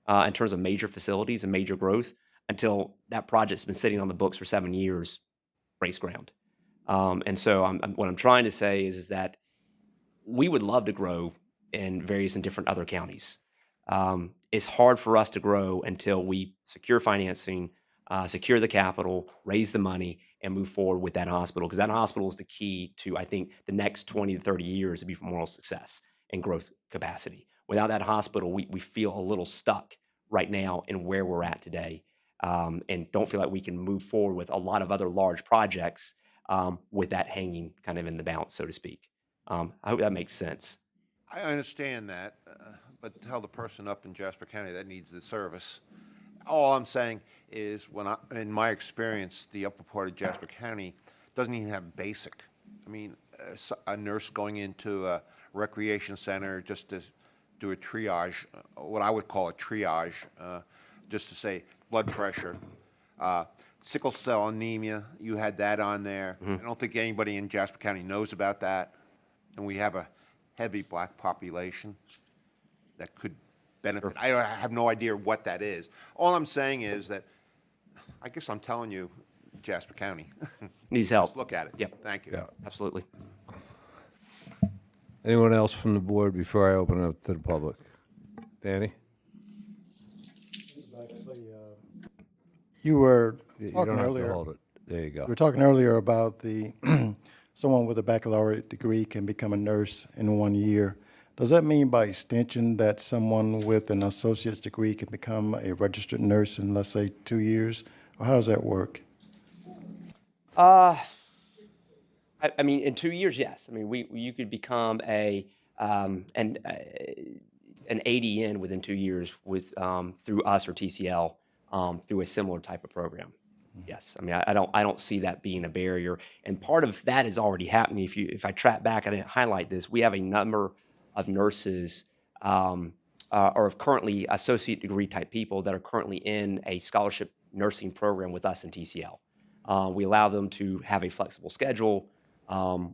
in terms of major facilities and major growth until that project's been sitting on the books for 7 years, breaks ground. And so what I'm trying to say is that we would love to grow in various and different other counties. It's hard for us to grow until we secure financing, secure the capital, raise the money, and move forward with that hospital, because that hospital is the key to, I think, the next 20 to 30 years of Beaufort Memorial success and growth capacity. Without that hospital, we feel a little stuck right now in where we're at today, and don't feel like we can move forward with a lot of other large projects with that hanging kind of in the balance, so to speak. I hope that makes sense. I understand that, but tell the person up in Jasper County that needs the service. All I'm saying is, in my experience, the upper part of Jasper County doesn't even have basic. I mean, a nurse going into a recreation center just to do a triage, what I would call a triage, just to say blood pressure, sickle cell anemia, you had that on there. I don't think anybody in Jasper County knows about that. And we have a heavy black population that could benefit. I have no idea what that is. All I'm saying is that, I guess I'm telling you, Jasper County. Needs help. Just look at it. Yep. Thank you. Yeah. Absolutely. Anyone else from the board before I open it up to the public? Danny? You were You talking don't have to earlier. hold it. There you go. You were talking earlier about the someone with a baccalaureate degree can become a nurse in 1 year. Does that mean by extension that someone with an associate's degree can become a registered nurse in, let's say, 2 years? Or how does that work? I mean, in 2 years, yes. I mean, you could become an ADN within 2 years with through us or TCL through a similar type of program. Yes, I mean, I don't see that being a barrier, and part of that is already happening. If I track back, I didn't highlight this. We have a number of nurses or of currently associate degree type people that are currently in a scholarship nursing program with us in TCL. We allow them to have a flexible schedule.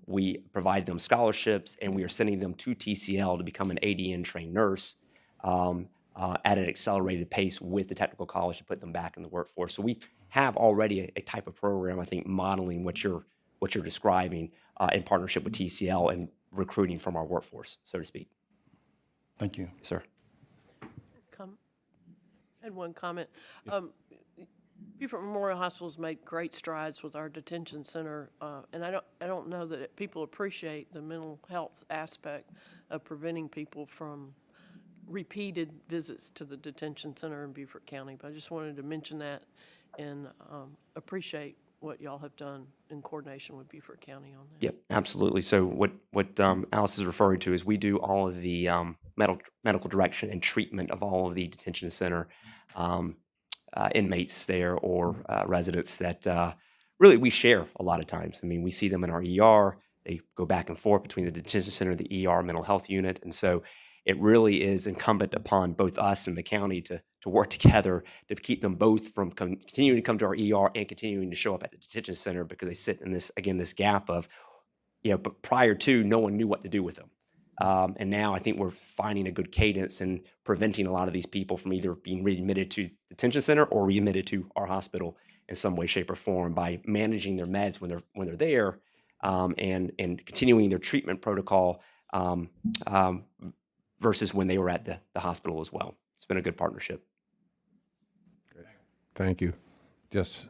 We provide them scholarships, and we are sending them to TCL to become an ADN trained nurse at an accelerated pace with the technical college to put them back in the workforce. So we have already a type of program, I think, modeling what you're describing in partnership with TCL and recruiting from our workforce, so to speak. Thank you. Yes, sir. I had one comment. Beaufort Memorial Hospital's made great strides with our detention center, and I don't know that people appreciate the mental health aspect of preventing people from repeated visits to the detention center in Beaufort County. But I just wanted to mention that and appreciate what y'all have done in coordination with Beaufort County on that. Yep, absolutely. So what Alice is referring to is we do all of the medical direction and treatment of all of the detention center inmates there or residents that really we share a lot of times. I mean, we see them in our ER. They go back and forth between the detention center, the ER, mental health unit. And so it really is incumbent upon both us and the county to work together to keep them both from continuing to come to our ER and continuing to show up at the detention center, because they sit in this gap of, but prior to, no one knew what to do with them. And now I think we're finding a good cadence and preventing a lot of these people from either being readmitted to the detention center or readmitted to our hospital in some way, shape, or form by managing their meds when they're there, and continuing their treatment protocol versus when they were at the hospital as well. It's been a good partnership. Thank you. Just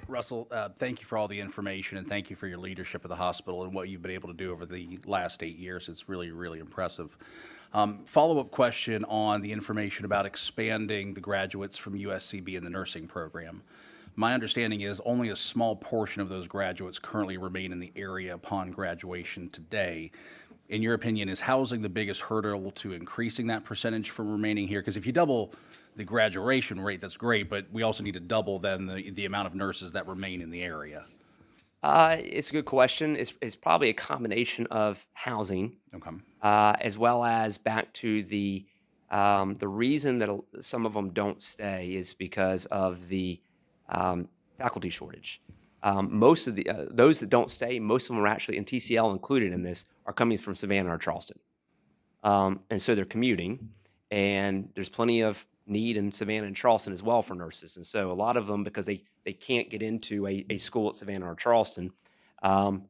Russell, thank you for all the information, and thank you for your leadership of the hospital and what you've been able to do over the last 8 years. It's really, really impressive. Follow-up question on the information about expanding the graduates from USCB in the nursing program. My understanding is only a small portion of those graduates currently remain in the area upon graduation today. In your opinion, is housing the biggest hurdle to increasing that percentage from remaining here? Because if you double the graduation rate, that's great, but we also need to double then the amount of nurses that remain in the area. It's a good question. It's probably a combination of housing, Okay. as well as back to the reason that some of them don't stay is because of the faculty shortage. Most of the those that don't stay, most of them are actually, and TCL included in this, are coming from Savannah or Charleston. And so they're commuting, and there's plenty of need in Savannah and Charleston as well for nurses. And so a lot of them, because they can't get into a school at Savannah or Charleston, um,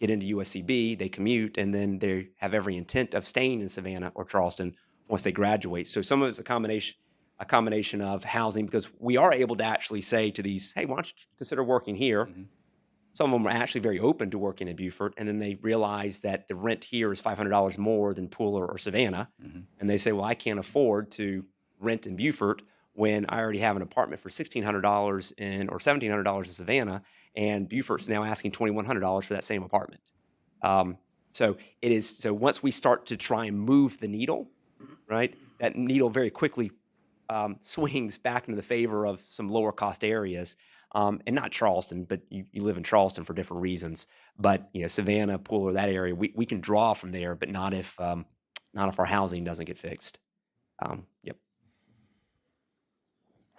get into USCB, they commute, and then they have every intent of staying in Savannah or Charleston once they graduate. So some of it's a combination of housing, because we are able to actually say to these, hey, why don't you consider working here? Some of them are actually very open to working in Beaufort, and then they realize that the rent here is $500 more than Pooler or Savannah, and they say, well, I can't afford to rent in Beaufort when I already have an apartment for $1,600 in or $1,700 in Savannah, and Beaufort's now asking $2,100 for that same apartment. So it is. So once we start to try and move the needle, right, that needle very quickly swings back into the favor of some lower cost areas, and not Charleston, but you live in Charleston for different reasons. But Savannah, Pooler, that area, we can draw from there, but not if our housing doesn't get fixed. Yep.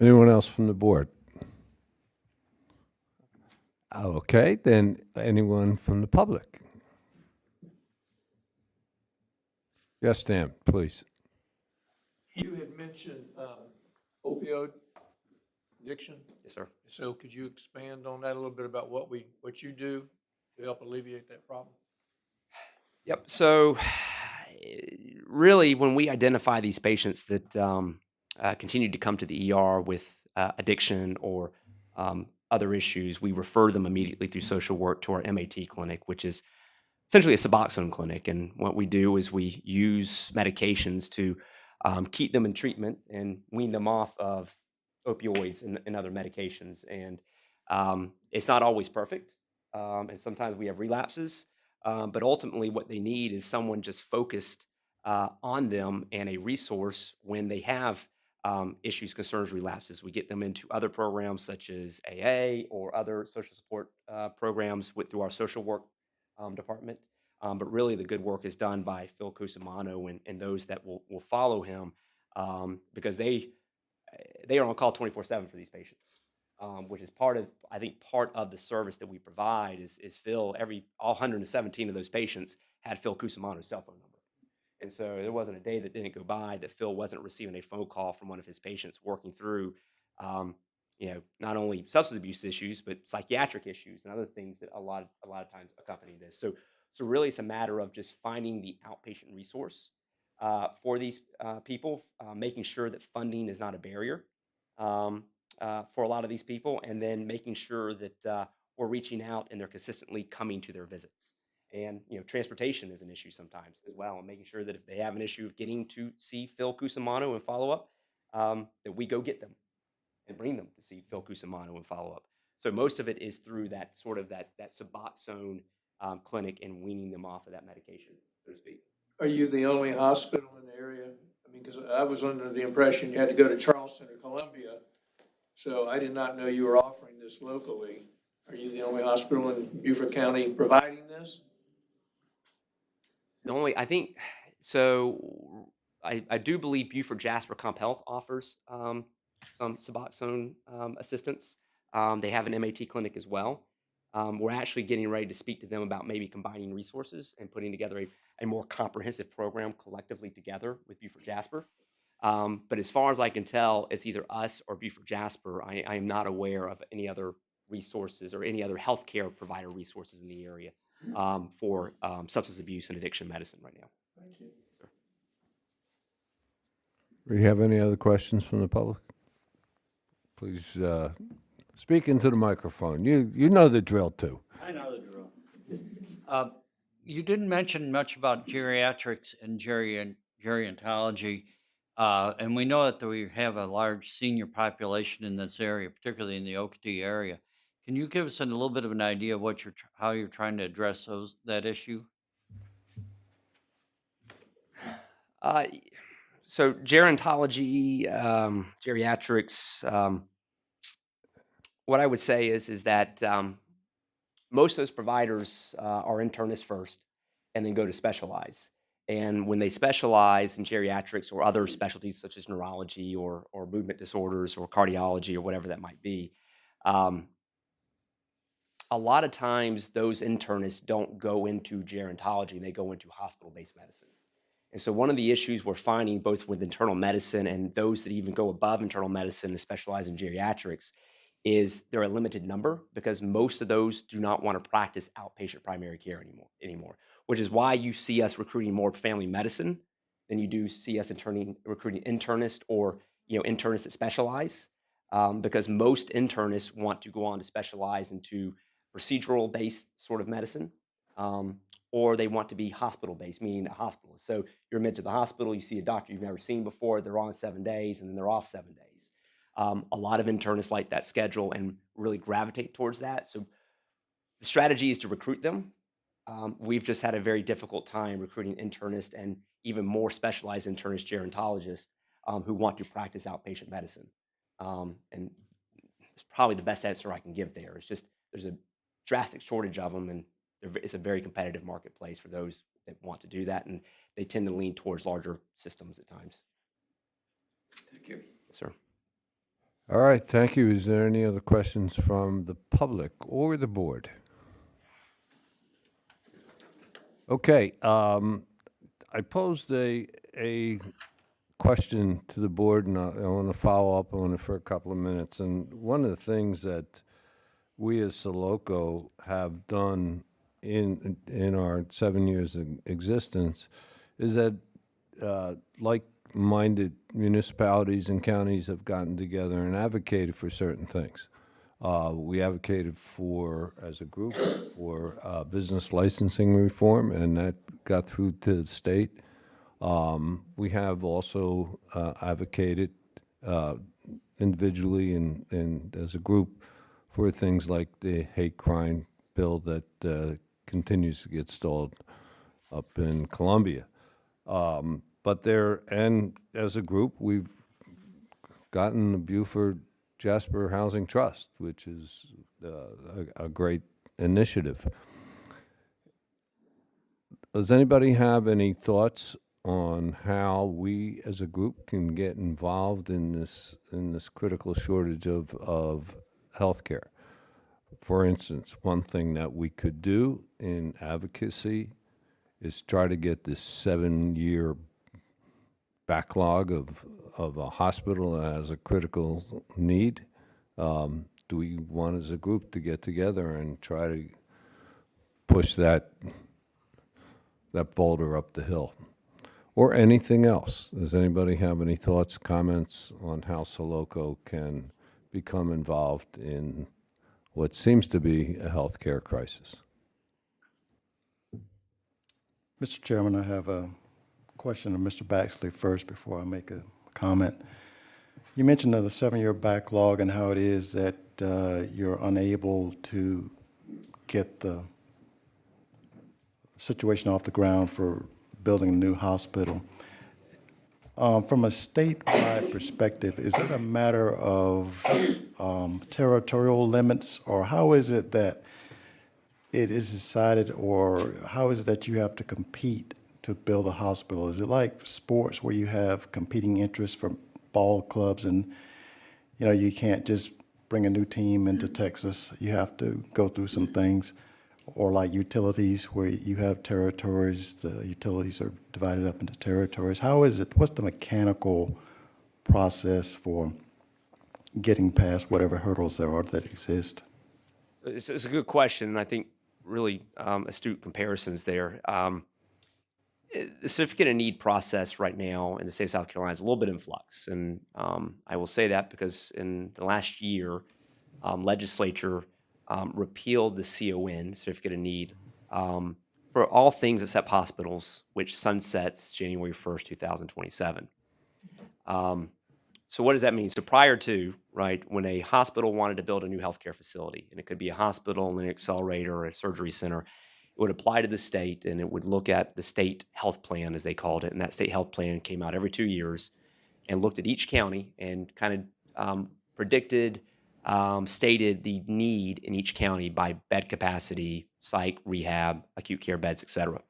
Anyone else from the board? Okay, then anyone from the public? Yes, Dan, please. You had mentioned opioid addiction. Yes, sir. So could you expand on that a little bit about what you do to help alleviate that problem? Yep. So, really, when we identify these patients that continue to come to the ER with addiction or other issues, we refer them immediately through social work to our MAT clinic, which is essentially a Suboxone clinic. And what we do is we use medications to keep them in treatment and wean them off of opioids and other medications. And it's not always perfect. And sometimes we have relapses. But ultimately, what they need is someone just focused on them and a resource when they have issues, concerns, relapses. We get them into other programs such as AA or other social support programs through our social work department. But really, the good work is done by Phil Cusimano and those that will follow him, because they are on call 24/7 for these patients, which is part of the service that we provide is Phil. All 117 of those patients had Phil Cusimano's cell phone number. And so there wasn't a day that didn't go by that Phil wasn't receiving a phone call from one of his patients working through, not only substance abuse issues, but psychiatric issues and other things that a lot of times accompany this. So really it's a matter of just finding the outpatient resource for these people, making sure that funding is not a barrier for a lot of these people, and then making sure that we're reaching out and they're consistently coming to their visits. And transportation is an issue sometimes as well, and making sure that if they have an issue of getting to see Phil Cusimano and follow up, that we go get them and bring them to see Phil Cusimano and follow up. So most of it is through that sort of that Suboxone clinic and weaning them off of that medication, so to speak. Are you the only hospital in the area? I mean, because I was under the impression you had to go to Charleston or Columbia, so I did not know you were offering this locally. Are you the only hospital in Beaufort County providing this? I think so. I do believe Beaufort Jasper Comp Health offers some Suboxone assistance. They have an MAT clinic as well. We're actually getting ready to speak to them about maybe combining resources and putting together a more comprehensive program collectively together with Beaufort Jasper. But as far as I can tell, it's either us or Beaufort Jasper. I am not aware of any other resources or any other healthcare provider resources in the area for substance abuse and addiction medicine right now. Thank you. Do you have any other questions from the public? Please speak into the microphone. You know the drill, too. I know the drill. You didn't mention much about geriatrics and gerontology, and we know that we have a large senior population in this area, particularly in the Ocoee area. Can you give us a little bit of an idea of how you're trying to address that issue? So gerontology, geriatrics, what I would say is that most of those providers are internists first and then go to specialize. And when they specialize in geriatrics or other specialties such as neurology or movement disorders or cardiology or whatever that might be, a lot of times those internists don't go into gerontology, and they go into hospital-based medicine. And so one of the issues we're finding both with internal medicine and those that even go above internal medicine and specialize in geriatrics is they're a limited number because most of those do not want to practice outpatient primary care anymore, which is why you see us recruiting more family medicine than you do see us recruiting internists or internists that specialize, because most internists want to go on to specialize into procedural based sort of medicine, or they want to be hospital based, meaning a hospitalist. So you're admitted to the hospital, you see a doctor you've never seen before, they're on 7 days, and then they're off 7 days. A lot of internists like that schedule and really gravitate towards that. So the strategy is to recruit them. We've just had a very difficult time recruiting internists and even more specialized internist gerontologists who want to practice outpatient medicine. And it's probably the best answer I can give there. It's just there's a drastic shortage of them, and it's a very competitive marketplace for those that want to do that, and they tend to lean towards larger systems at times. Thank you. Yes, sir. All right, thank you. Is there any other questions from the public or the board? Okay, I posed a question to the board, and I want to follow up on it for a couple of minutes. And one of the things that we as Soloco have done in our 7 years of existence is that like-minded municipalities and counties have gotten together and advocated for certain things. We advocated for, as a group, for business licensing reform, and that got through to the state. We have also advocated individually and as a group for things like the hate crime bill that continues to get stalled up in Columbia. But there, and as a group, we've gotten the Buford Jasper Housing Trust, which is a great initiative. Does anybody have any thoughts on how we as a group can get involved in this critical shortage of healthcare? For instance, one thing that we could do in advocacy is try to get this 7-year backlog of a hospital that has a critical need. Do we want as a group to get together and try to push that boulder up the hill? Or anything else? Does anybody have any thoughts, comments on how Soloco can become involved in what seems to be a healthcare crisis? Mr. Chairman, I have a question of Mr. Baxley first before I make a comment. You mentioned the 7-year backlog and how it is that you're unable to get the situation off the ground for building a new hospital. From a statewide perspective, is it a matter of territorial limits, or how is it that it is decided, or how is it that you have to compete to build a hospital? Is it like sports where you have competing interests from ball clubs and, you can't just bring a new team into Texas. You have to go through some things. Or like utilities where you have territories, the utilities are divided up into territories. How is it, what's the mechanical process for getting past whatever hurdles there are that exist? It's a good question, and I think really astute comparisons there. The certificate of need process right now in the state of South Carolina is a little bit in flux, and I will say that because in the last year, legislature repealed the CON, certificate of need, for all things except hospitals, which sunsets January 1st, 2027. So what does that mean? So prior to, right, when a hospital wanted to build a new healthcare facility, and it could be a hospital, an accelerator, or a surgery center, it would apply to the state, and it would look at the state health plan, as they called it, and that state health plan came out every 2 years and looked at each county and kind of predicted, stated the need in each county by bed capacity, psych, rehab, acute care beds, et cetera.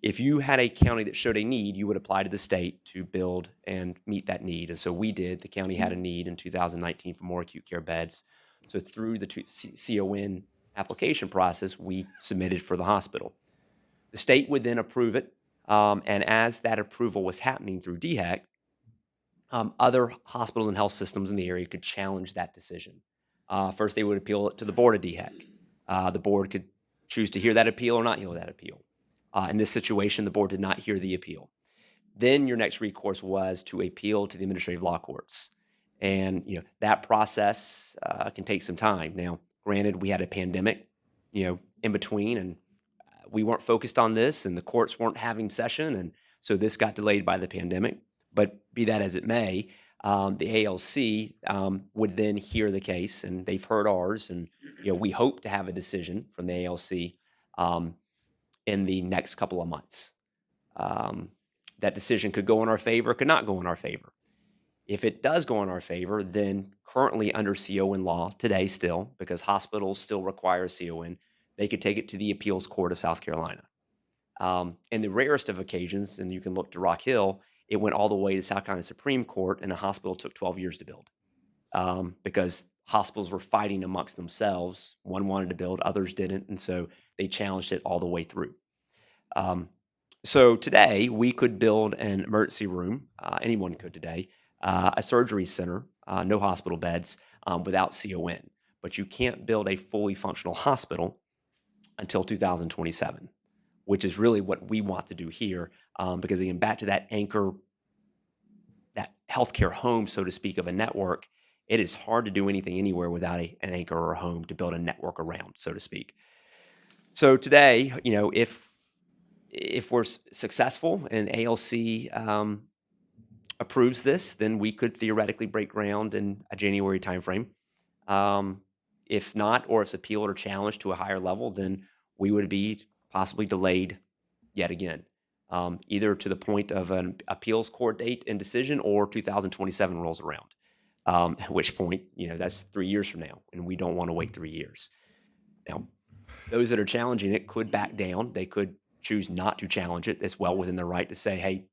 If you had a county that showed a need, you would apply to the state to build and meet that need. And so we did. The county had a need in 2019 for more acute care beds. So through the CON application process, we submitted for the hospital. The state would then approve it, and as that approval was happening through DHEC, other hospitals and health systems in the area could challenge that decision. First, they would appeal it to the board of DHEC. The board could choose to hear that appeal or not hear that appeal. In this situation, the board did not hear the appeal. Then your next recourse was to appeal to the administrative law courts. And that process can take some time. Now, granted, we had a pandemic, in between, and we weren't focused on this, and the courts weren't having session, and so this got delayed by the pandemic. But be that as it may, the ALC would then hear the case, and they've heard ours, and we hope to have a decision from the ALC in the next couple of months. That decision could go in our favor, could not go in our favor. If it does go in our favor, then currently under CON law today still, because hospitals still require CON, they could take it to the appeals court of South Carolina. In the rarest of occasions, and you can look to Rock Hill, it went all the way to South Carolina Supreme Court, and a hospital took 12 years to build because hospitals were fighting amongst themselves. One wanted to build, others didn't, and so they challenged it all the way through. So today, we could build an emergency room, anyone could today, a surgery center, no hospital beds, without CON. But you can't build a fully functional hospital until 2027, which is really what we want to do here, because again, back to that anchor, that healthcare home, so to speak, of a network, it is hard to do anything anywhere without an anchor or a home to build a network around, so to speak. So today, if we're successful and ALC approves this, then we could theoretically break ground in a January timeframe. If not, or if it's appealed or challenged to a higher level, then we would be possibly delayed yet again, either to the point of an appeals court date and decision or 2027 rolls around, at which point, that's 3 years from now, and we don't want to wait 3 years. Now, those that are challenging it could back down. They could choose not to challenge it. It's well within their right to say, hey,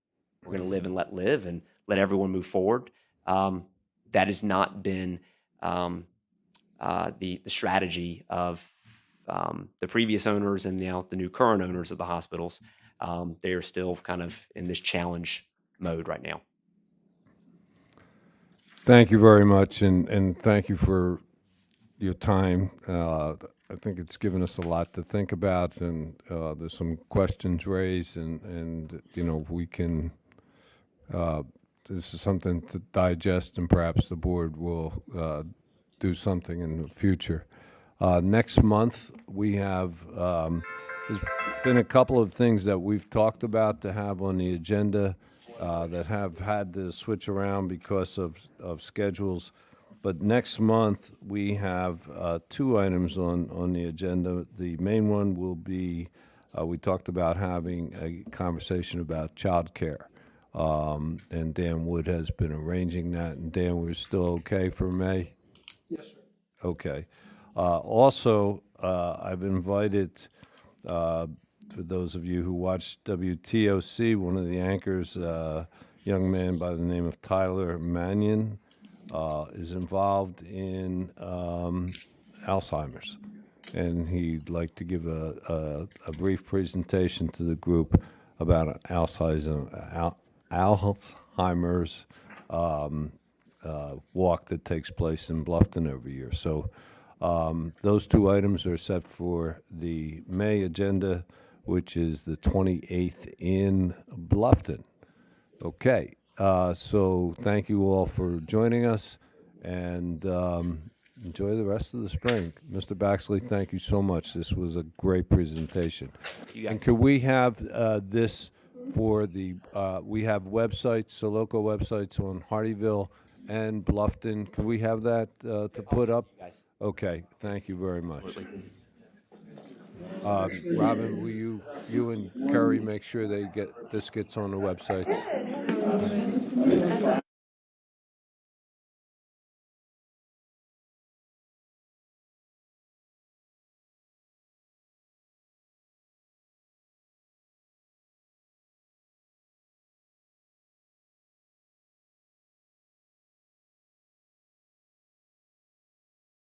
we're going to live and let live and let everyone move forward. That has not been the strategy of the previous owners and now the new current owners of the hospitals. They are still kind of in this challenge mode right now. Thank you very much, and thank you for your time. I think it's given us a lot to think about, and there's some questions raised, and we can. This is something to digest, and perhaps the board will do something in the future. Next month, we have. There's been a couple of things that we've talked about to have on the agenda that have had to switch around because of schedules. But next month, we have 2 items on the agenda. The main one will be, we talked about having a conversation about childcare. And Dan Wood has been arranging that. And Dan, we're still okay for May? Yes, sir. Okay. Also, I've invited, for those of you who watch WTOC, one of the anchors, a young man by the name of Tyler Mannion, is involved in Alzheimer's. And he'd like to give a brief presentation to the group about Alzheimer's walk that takes place in Bluffton every year. So those 2 items are set for the May agenda, which is the 28th in Bluffton. Okay, so thank you all for joining us, and enjoy the rest of the spring. Mr. Baxley, thank you so much. This was a great presentation. And could we have this for the, we have websites, Soloco websites on Hardyville and Bluffton. Can we have that to put up? Okay, thank you very much. Robin, will you and Kerry make sure this gets on the websites?